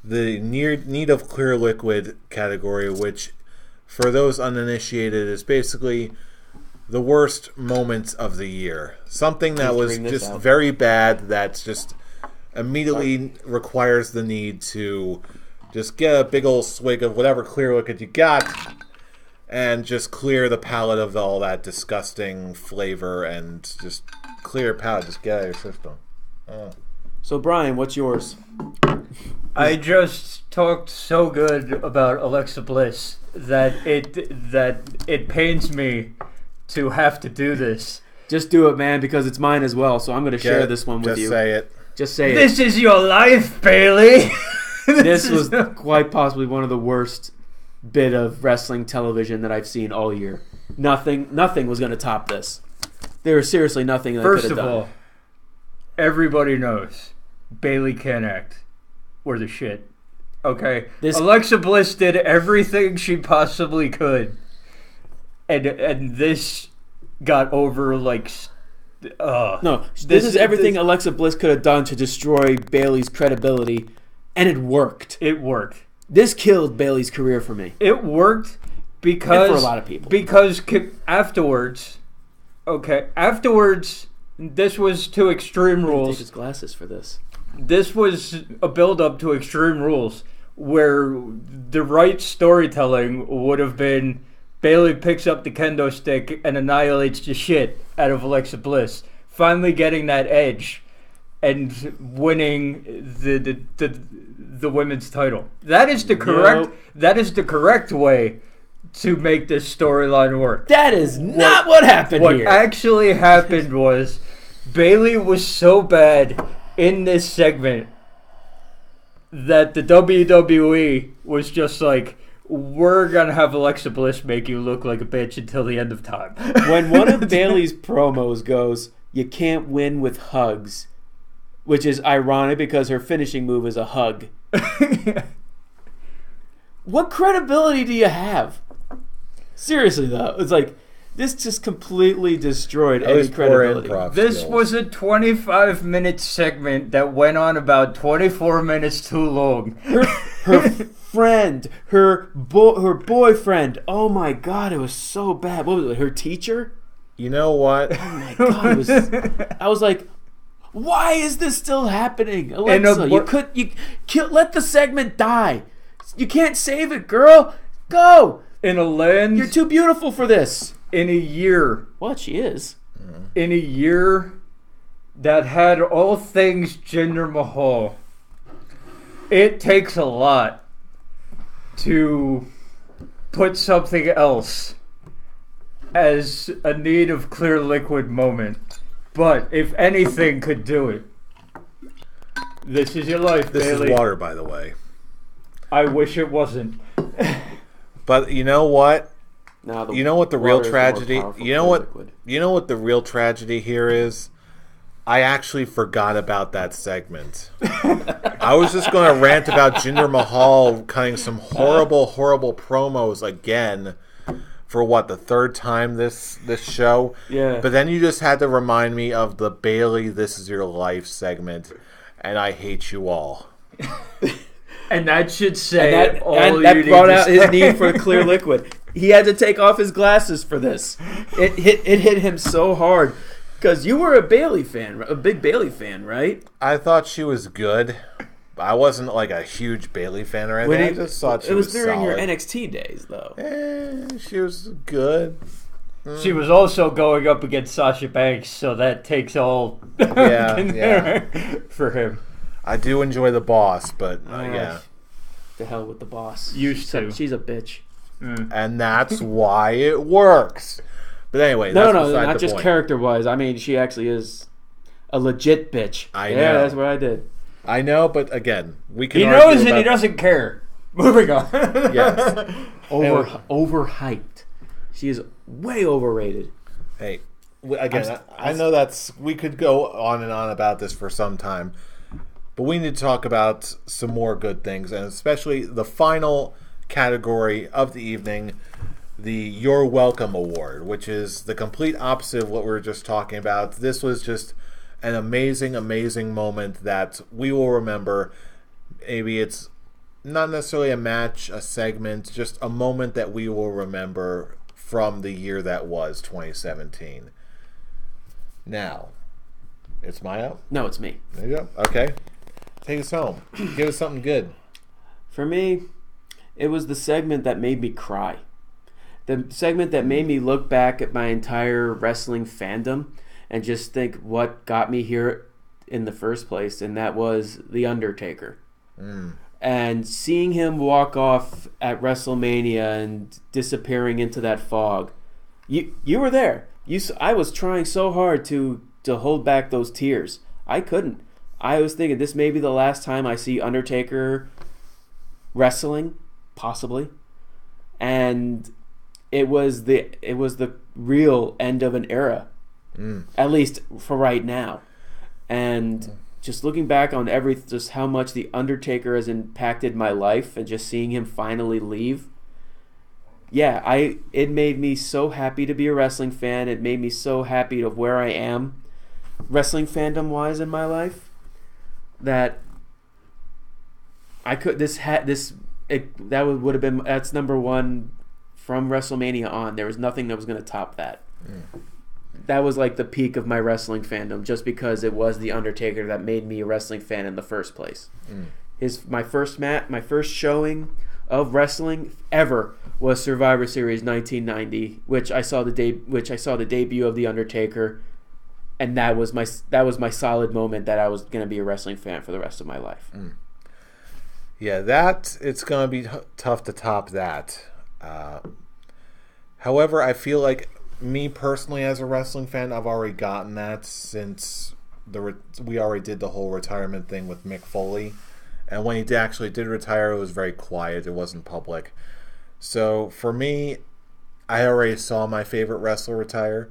[SPEAKER 1] the need of clear liquid category, which, for those uninitiated, is basically the worst moments of the year. Something that was just very bad, that's just immediately requires the need to just get a big old swig of whatever clear liquid you got and just clear the palate of all that disgusting flavor and just clear palate, just get out of your system.
[SPEAKER 2] So, Brian, what's yours?
[SPEAKER 3] I just talked so good about Alexa Bliss that it pains me to have to do this.
[SPEAKER 2] Just do it, man, because it's mine as well. So I'm going to share this one with you.
[SPEAKER 1] Just say it.
[SPEAKER 2] Just say
[SPEAKER 3] This is your life, Bailey.
[SPEAKER 2] This was quite possibly one of the worst bit of wrestling television that I've seen all year. Nothing was going to top this. There was seriously nothing that could
[SPEAKER 3] First
[SPEAKER 2] have
[SPEAKER 3] of
[SPEAKER 2] done.
[SPEAKER 3] all, everybody knows Bailey can't act. We're the shit. Okay? Alexa Bliss did everything she possibly could. And this got over like...
[SPEAKER 2] No, this is everything Alexa Bliss could have done to destroy Bailey's credibility, and it worked.
[SPEAKER 3] It worked.
[SPEAKER 2] This killed Bailey's career for me.
[SPEAKER 3] It worked because...
[SPEAKER 2] And for a lot of people.
[SPEAKER 3] Because afterwards... Okay, afterwards, this was to Extreme Rules.
[SPEAKER 2] Take his glasses for this.
[SPEAKER 3] This was a build-up to Extreme Rules, where the right storytelling would have been Bailey picks up the kendo stick and annihilates the shit out of Alexa Bliss, finally getting that edge and winning the women's title. That is the correct. That is the correct way to make this storyline work.
[SPEAKER 2] That is not what happened here.
[SPEAKER 3] What actually happened was Bailey was so bad in this segment that the WWE was just like, we're going to have Alexa Bliss make you look like a bitch until the end of time.
[SPEAKER 2] When one of Bailey's promos goes, you can't win with hugs, which is ironic because her finishing move is a hug. What credibility do you have? Seriously, though. It's like, this just completely destroyed any credibility.
[SPEAKER 3] This was a 25-minute segment that went on about 24 minutes too long.
[SPEAKER 2] Her friend, her boyfriend. Oh my God, it was so bad. What was it? Her teacher?
[SPEAKER 1] You know what?
[SPEAKER 2] Oh my God, I was like, why is this still happening, Alexa? Let the segment die. You can't save it, girl. Go.
[SPEAKER 3] In a land,
[SPEAKER 2] you're too beautiful for this.
[SPEAKER 3] In a year,
[SPEAKER 2] what she is.
[SPEAKER 3] In a year that had all things Jinder Mahal, it takes a lot to put something else as a need of clear liquid moment. But if anything could do it, this is your life,
[SPEAKER 1] This
[SPEAKER 3] Bailey.
[SPEAKER 1] is water, by the way.
[SPEAKER 3] I wish it wasn't.
[SPEAKER 1] But you know what? You know what the real tragedy? You know what the real tragedy here is? I actually forgot about that segment. I was just going to rant about Jinder Mahal cutting some horrible, horrible promos again, for what, the third time this show.
[SPEAKER 2] Yeah.
[SPEAKER 1] But then you just had to remind me of the Bailey "This Is Your Life" segment, and I hate you all.
[SPEAKER 3] And that should say
[SPEAKER 2] that brought out his need for clear liquid. He had to take off his glasses for this. It hit him so hard because you were a Bailey fan, a big Bailey fan, right?
[SPEAKER 1] I thought she was good. I wasn't like a huge Bailey fan or anything. I just thought she was
[SPEAKER 2] during
[SPEAKER 1] solid.
[SPEAKER 2] your NXT days, though.
[SPEAKER 1] She was good.
[SPEAKER 3] She was also going up against Sasha Banks, so that takes all for him.
[SPEAKER 1] I do enjoy the Boss, but yeah.
[SPEAKER 2] The hell with the Boss.
[SPEAKER 3] Used to.
[SPEAKER 2] She's a bitch.
[SPEAKER 1] And that's why it works. But anyway,
[SPEAKER 2] no,
[SPEAKER 1] that's
[SPEAKER 2] not
[SPEAKER 1] the
[SPEAKER 2] just
[SPEAKER 1] point.
[SPEAKER 2] character-wise. I mean, she actually is a legit bitch.
[SPEAKER 1] I
[SPEAKER 2] Yeah,
[SPEAKER 1] know.
[SPEAKER 2] that's what I did.
[SPEAKER 1] I know, but again, we can.
[SPEAKER 3] He
[SPEAKER 1] argue
[SPEAKER 3] knows and
[SPEAKER 1] about-
[SPEAKER 3] he doesn't care. Moving on.
[SPEAKER 1] Yes.
[SPEAKER 2] Overhyped. She is way overrated.
[SPEAKER 1] Hey, again, I know we could go on and on about this for some time, but we need to talk about some more good things, and especially the final category of the evening, the You're Welcome Award, which is the complete opposite of what we were just talking about. This was just an amazing, amazing moment that we will remember. Maybe it's not necessarily a match, a segment, just a moment that we will remember from the year that was 2017. Now, it's my up?
[SPEAKER 2] No, it's me.
[SPEAKER 1] There you go. Okay. Take us home. Give us something good.
[SPEAKER 2] For me, it was the segment that made me cry. The segment that made me look back at my entire wrestling fandom and just think what got me here in the first place, and that was The Undertaker. And seeing him walk off at WrestleMania and disappearing into that fog. You were there. I was trying so hard to hold back those tears. I couldn't. I was thinking this may be the last time I see Undertaker wrestling, possibly. And it was the real end of an era. At least for right now. And just looking back on just how much The Undertaker has impacted my life and just seeing him finally leave. Yeah, it made me so happy to be a wrestling fan. It made me so happy of where I am wrestling fandom wise in my life that I could that's number one from WrestleMania on. There was nothing that was going to top that. That was like the peak of my wrestling fandom, just because it was The Undertaker that made me a wrestling fan in the first place. My first showing of wrestling ever was Survivor Series 1990, which I saw the debut of The Undertaker, and that was my solid moment that I was going to be a wrestling fan for the rest of my life.
[SPEAKER 1] Yeah, it's going to be tough to top that. However, I feel like me personally as a wrestling fan, I've already gotten that since we already did the whole retirement thing with Mick Foley. And when he actually did retire, it was very quiet. It wasn't public. So for me, I already saw my favorite wrestler retire.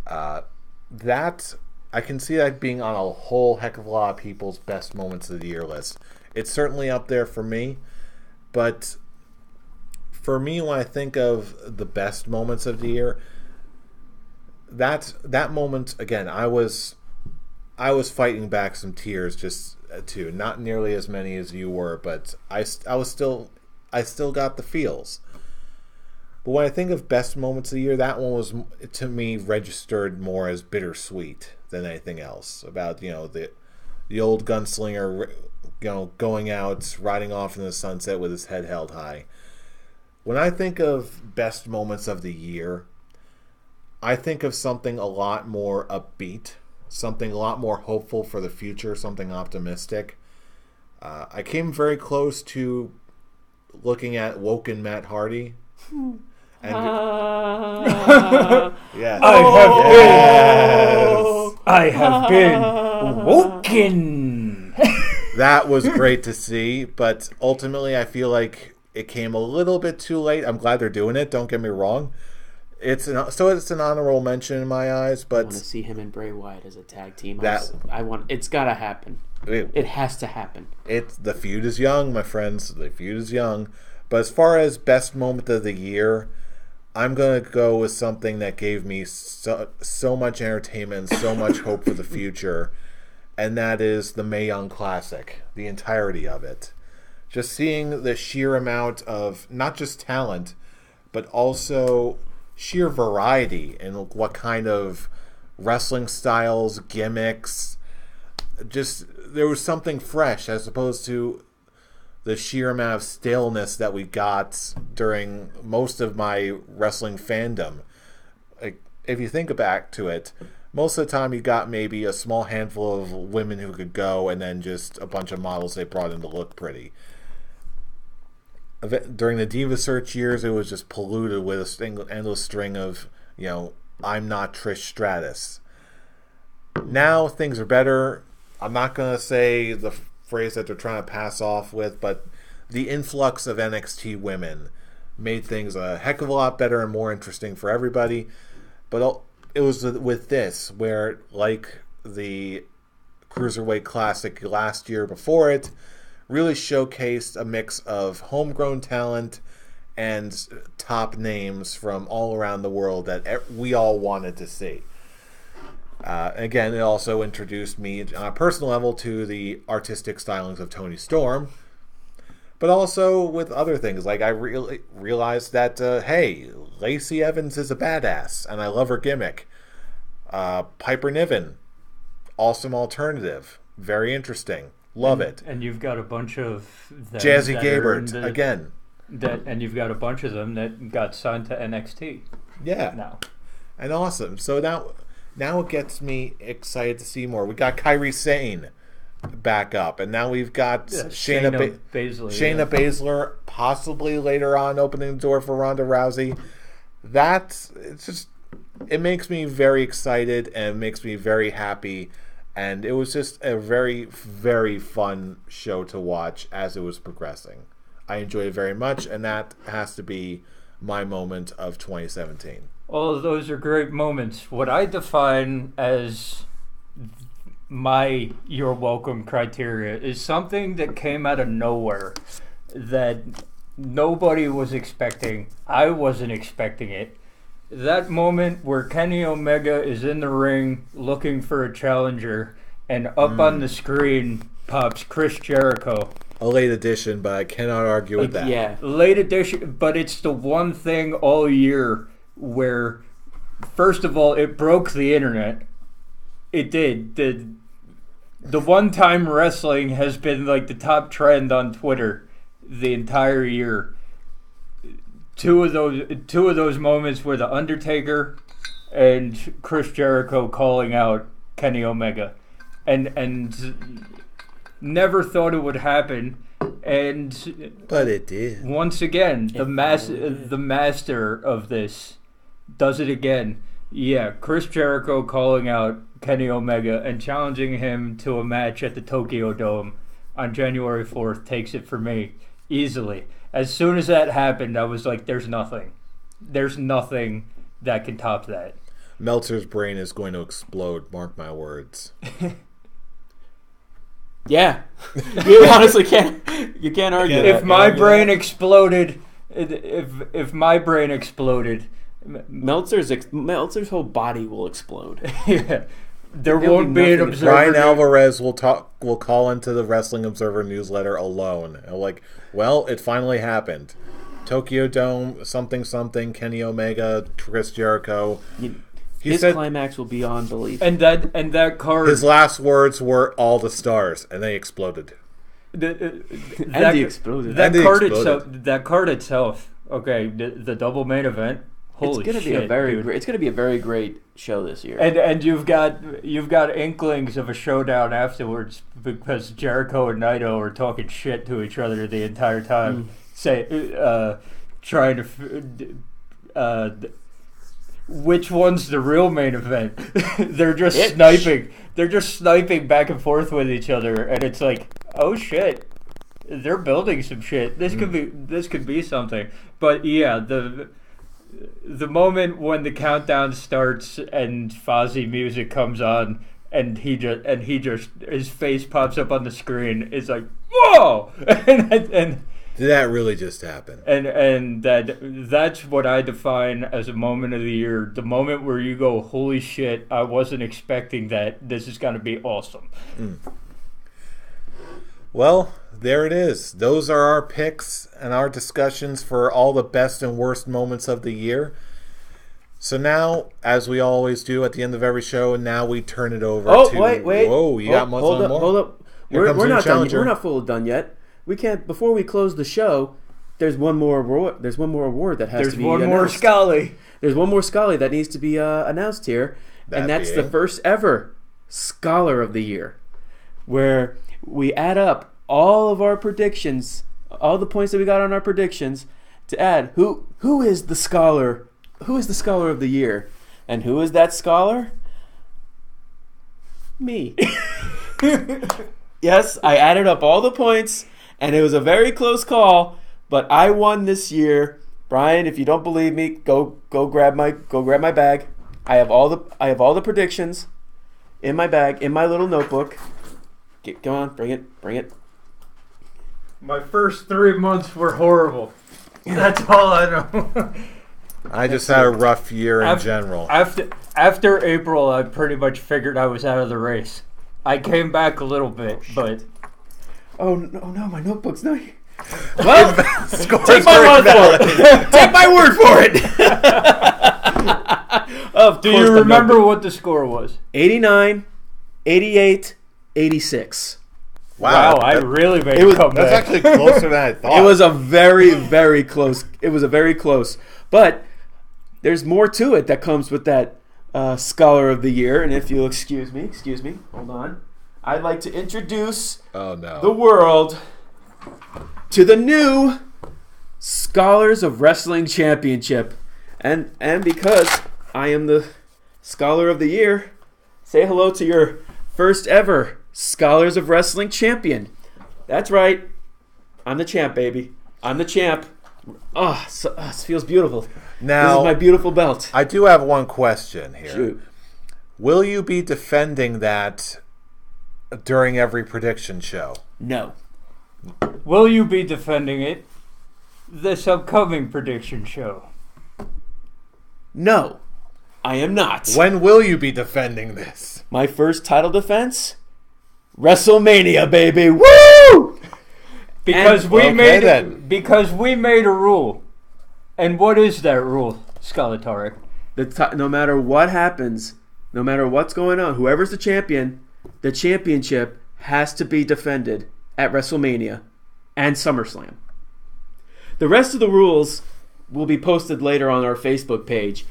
[SPEAKER 1] That I can see that being on a whole heck of a lot of people's best moments of the year list. It's certainly up there for me, but for me, when I think of the best moments of the year, that moment again, I was fighting back some tears just too. Not nearly as many as you were, but I still got the feels. But when I think of best moments of the year, that one was, to me, registered more as bittersweet than anything else. About, the old gunslinger, going out, riding off in the sunset with his head held high. When I think of best moments of the year, I think of something a lot more upbeat, something a lot more hopeful for the future, something optimistic. I came very close to looking at Woken Matt Hardy. And yes.
[SPEAKER 3] I have been woken.
[SPEAKER 1] That was great to see, but ultimately I feel like it came a little bit too late. I'm glad they're doing it, don't get me wrong. It's an honorable mention in my eyes, but
[SPEAKER 2] I want to see him and Bray Wyatt as a tag team. It's got to happen. It has to happen.
[SPEAKER 1] The feud is young, my friends. The feud is young. But as far as best moment of the year, I'm going to go with something that gave me so much entertainment, so much hope for the future, and that is the Mae Young Classic, the entirety of it. Just seeing the sheer amount of not just talent, but also sheer variety in what kind of wrestling styles, gimmicks. Just there was something fresh as opposed to the sheer amount of staleness that we got during most of my wrestling fandom. Like, if you think back to it, most of the time you got maybe a small handful of women who could go and then just a bunch of models they brought in to look pretty. During the Diva Search years, it was just polluted with a endless string of, I'm not Trish Stratus. Now things are better. I'm not going to say the phrase that they're trying to pass off with, but the influx of NXT women made things a heck of a lot better and more interesting for everybody. But it was with this, where like the Cruiserweight Classic last year before it, really showcased a mix of homegrown talent and top names from all around the world that we all wanted to see. Again, it also introduced me on a personal level to the artistic stylings of Toni Storm, but also with other things. Like, I really realized that, hey, Lacey Evans is a badass, and I love her gimmick. Piper Niven, awesome alternative, very interesting, love it.
[SPEAKER 3] And you've got a bunch of them
[SPEAKER 1] Jazzy Gabert again.
[SPEAKER 3] And you've got a bunch of them that got signed to NXT.
[SPEAKER 1] Yeah,
[SPEAKER 3] now,
[SPEAKER 1] and awesome. So now it gets me excited to see more. We got Kairi Sane back up, and now we've got Shayna Baszler possibly later on opening the door for Ronda Rousey. It makes me very excited and it makes me very happy, and it was just a very, very fun show to watch as it was progressing. I enjoyed it very much, and that has to be my moment of 2017.
[SPEAKER 3] All of those are great moments. What I define as my "you're welcome" criteria is something that came out of nowhere that nobody was expecting. I wasn't expecting it. That moment where Kenny Omega is in the ring looking for a challenger, and up on the screen pops Chris Jericho.
[SPEAKER 1] A late edition, but I cannot argue with that.
[SPEAKER 2] Yeah.
[SPEAKER 3] Late edition, but it's the one thing all year where, first of all, it broke the internet. It did. The one time wrestling has been like the top trend on Twitter the entire year. Two of those moments were The Undertaker and Chris Jericho calling out Kenny Omega. And never thought it would happen.
[SPEAKER 1] But it did.
[SPEAKER 3] Once again, the master of this does it again. Yeah, Chris Jericho calling out Kenny Omega and challenging him to a match at the Tokyo Dome on January 4th takes it for me easily. As soon as that happened, I was like, there's nothing. There's nothing that can top that.
[SPEAKER 1] Meltzer's brain is going to explode, mark my words.
[SPEAKER 2] Yeah. You honestly can't. You can't argue that.
[SPEAKER 3] If my brain exploded, if my brain exploded,
[SPEAKER 2] Meltzer's whole body will explode.
[SPEAKER 3] Yeah, there won't be an observer.
[SPEAKER 1] Brian Alvarez will call into the Wrestling Observer newsletter alone. Like, well, it finally happened. Tokyo Dome, something, Kenny Omega, Chris Jericho.
[SPEAKER 2] His climax will be beyond belief.
[SPEAKER 3] And that card.
[SPEAKER 1] His last words were "all the stars," and they exploded.
[SPEAKER 3] That card itself. Okay, the double main event. Holy shit!
[SPEAKER 2] It's gonna be a very great show this year.
[SPEAKER 3] And you've got inklings of a showdown afterwards because Jericho and Naito are talking shit to each other the entire time, trying to. Which one's the real main event? They're just sniping. They're just sniping back and forth with each other, and it's like, oh shit, they're building some shit. This could be something. But yeah, the moment when the countdown starts and Fozzy music comes on, and he just his face pops up on the screen, it's like, whoa, and
[SPEAKER 1] Did that really just happen?
[SPEAKER 3] And that's what I define as a moment of the year. The moment where you go, holy shit, I wasn't expecting that. This is going to be awesome.
[SPEAKER 1] Well, there it is. Those are our picks and our discussions for all the best and worst moments of the year. So now, as we always do at the end of every show, now we turn it over to...
[SPEAKER 2] wait.
[SPEAKER 1] Whoa, you got more?
[SPEAKER 2] Hold up. We're not done.
[SPEAKER 1] Challenger.
[SPEAKER 2] We're not fully done yet. We can't. Before we close the show, there's one more award. There's one more award that has to be announced.
[SPEAKER 3] There's one more Scholly.
[SPEAKER 2] There's one more Scholly that needs to be announced here, and that's the first ever Scholar of the Year, where we add up all of our predictions, all the points that we got on our predictions, to add who is the scholar, who is the Scholar of the Year, and who is that scholar? Me. Yes, I added up all the points. And it was a very close call, but I won this year. Brian, if you don't believe me, go grab my bag. I have all the predictions in my bag, in my little notebook. Go on, bring it.
[SPEAKER 3] My first 3 months were horrible. That's all I know.
[SPEAKER 1] I just had a rough year in general.
[SPEAKER 3] After April, I pretty much figured I was out of the race. I came back a little bit, but...
[SPEAKER 2] Oh no, my notebook's not here. Well,
[SPEAKER 1] take my word for it.
[SPEAKER 2] Take my word for it.
[SPEAKER 3] Do you remember what the score was?
[SPEAKER 2] 89, 88, 86.
[SPEAKER 3] Wow, I really made a comeback.
[SPEAKER 1] That's actually closer than I thought.
[SPEAKER 2] It was a very, very close. It was a very close. But there's more to it that comes with that Scholar of the Year. And if you'll excuse me, hold on. I'd like to introduce the world to the new Scholars of Wrestling Championship. And because I am the Scholar of the Year, say hello to your first ever Scholars of Wrestling Champion. That's right. I'm the champ, baby. I'm the champ. This feels beautiful.
[SPEAKER 1] Now,
[SPEAKER 2] this is my beautiful belt.
[SPEAKER 1] I do have one question here.
[SPEAKER 2] Shoot.
[SPEAKER 1] Will you be defending that during every prediction show?
[SPEAKER 2] No.
[SPEAKER 3] Will you be defending it this upcoming prediction show?
[SPEAKER 2] No, I am not.
[SPEAKER 1] When will you be defending this?
[SPEAKER 2] My first title defense? WrestleMania, baby. Woo!
[SPEAKER 3] Because we made a rule. And what is that rule, Scholly?
[SPEAKER 2] No matter what happens, no matter what's going on, whoever's the champion, the championship has to be defended at WrestleMania and SummerSlam. The rest of the rules will be posted later on our Facebook page,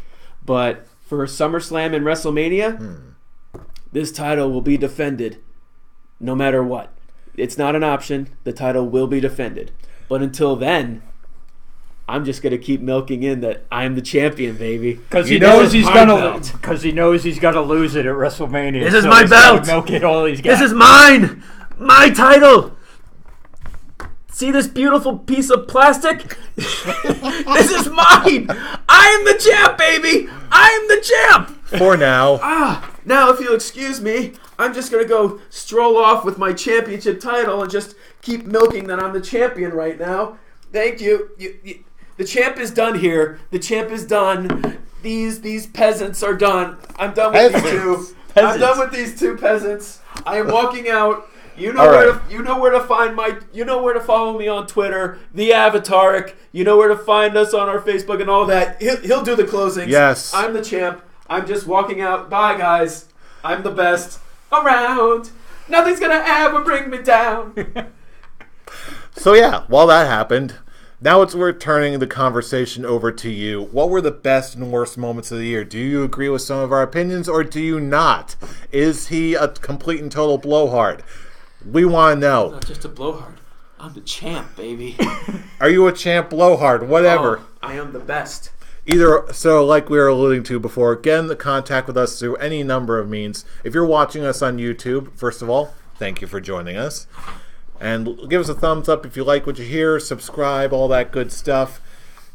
[SPEAKER 2] but for SummerSlam and WrestleMania, this title will be defended no matter what. It's not an option. The title will be defended. But until then, I'm just going to keep milking in that I'm the champion, baby.
[SPEAKER 3] Because he knows he's going to lose it at WrestleMania.
[SPEAKER 2] This is my belt.
[SPEAKER 3] Milk it all he's got.
[SPEAKER 2] This is mine. My title. See this beautiful piece of plastic? This is mine. I am the champ, baby. I am the champ.
[SPEAKER 1] For now.
[SPEAKER 2] Now if you'll excuse me, I'm just going to go stroll off with my championship title and just keep milking that I'm the champion right now. Thank you. The champ is done here. The champ is done. These peasants are done. I'm done with these two. I'm done with these two peasants. I am walking out. You know where to find where to follow me on Twitter, the Avataric. You know where to find us on our Facebook and all that. He'll do the closings.
[SPEAKER 1] Yes.
[SPEAKER 2] I'm the champ. I'm just walking out. Bye guys. I'm the best around. Nothing's gonna ever bring me down.
[SPEAKER 1] So yeah, while that happened, now we're turning the conversation over to you. What were the best and worst moments of the year? Do you agree with some of our opinions or do you not? Is he a complete and total blowhard? We want to know.
[SPEAKER 2] Not just a blowhard. I'm the champ, baby.
[SPEAKER 1] Are you a champ blowhard? Whatever.
[SPEAKER 2] I am the best.
[SPEAKER 1] So like we were alluding to before, get in contact with us through any number of means. If you're watching us on YouTube, first of all, thank you for joining us. And give us a thumbs up if you like what you hear, subscribe, all that good stuff.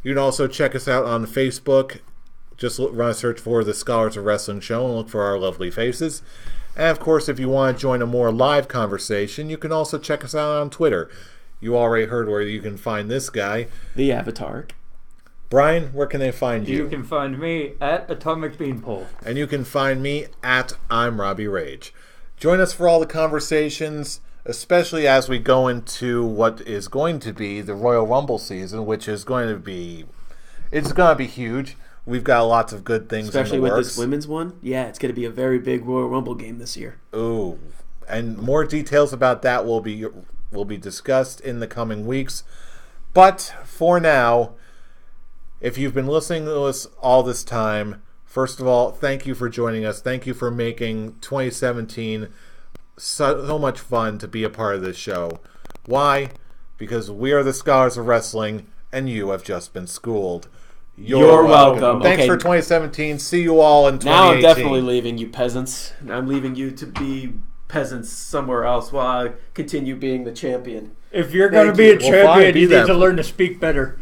[SPEAKER 1] You can also check us out on Facebook. Just run a search for the Scholars of Wrestling Show and look for our lovely faces. And of course, if you want to join a more live conversation, you can also check us out on Twitter. You already heard where you can find this guy.
[SPEAKER 2] The Avatar.
[SPEAKER 1] Brian, where can they find you?
[SPEAKER 3] You can find me at Atomic Beanpole.
[SPEAKER 1] And you can find me at I'm Robbie Rage. Join us for all the conversations, especially as we go into what is going to be the Royal Rumble season, which is going to be... It's going to be huge. We've got lots of good things
[SPEAKER 2] Especially
[SPEAKER 1] in the
[SPEAKER 2] with
[SPEAKER 1] works.
[SPEAKER 2] this women's one. Yeah, it's going to be a very big Royal Rumble game this year.
[SPEAKER 1] Ooh. And more details about that will be discussed in the coming weeks. But for now, if you've been listening to us all this time, first of all, thank you for joining us. Thank you for making 2017 so much fun to be a part of this show. Why? Because we are the Scholars of Wrestling, and you have just been schooled.
[SPEAKER 2] You're welcome.
[SPEAKER 1] Thanks
[SPEAKER 2] Okay.
[SPEAKER 1] for 2017. See you all in 2018.
[SPEAKER 2] Now I'm definitely leaving you peasants. I'm leaving you to be peasants somewhere else while I continue being the champion.
[SPEAKER 3] If you're going to
[SPEAKER 2] Thank
[SPEAKER 3] be
[SPEAKER 2] you.
[SPEAKER 3] a
[SPEAKER 1] Well, fine,
[SPEAKER 3] champion,
[SPEAKER 1] be
[SPEAKER 3] you need
[SPEAKER 1] that.
[SPEAKER 3] to learn to speak better.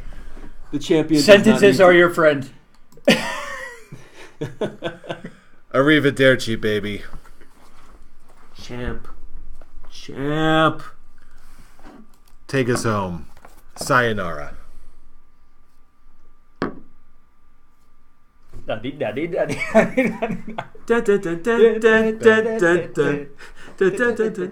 [SPEAKER 2] The champion. does not
[SPEAKER 3] Sentences
[SPEAKER 2] need
[SPEAKER 3] are
[SPEAKER 2] to-
[SPEAKER 3] your friend.
[SPEAKER 1] Arrivederci, baby.
[SPEAKER 2] Champ.
[SPEAKER 1] Take us home. Sayonara.
[SPEAKER 3] Daddy, daddy, daddy.
[SPEAKER 2] Dun, dun, dun, dun, dun, dun, dun, dun. Dun, dun, dun, dun.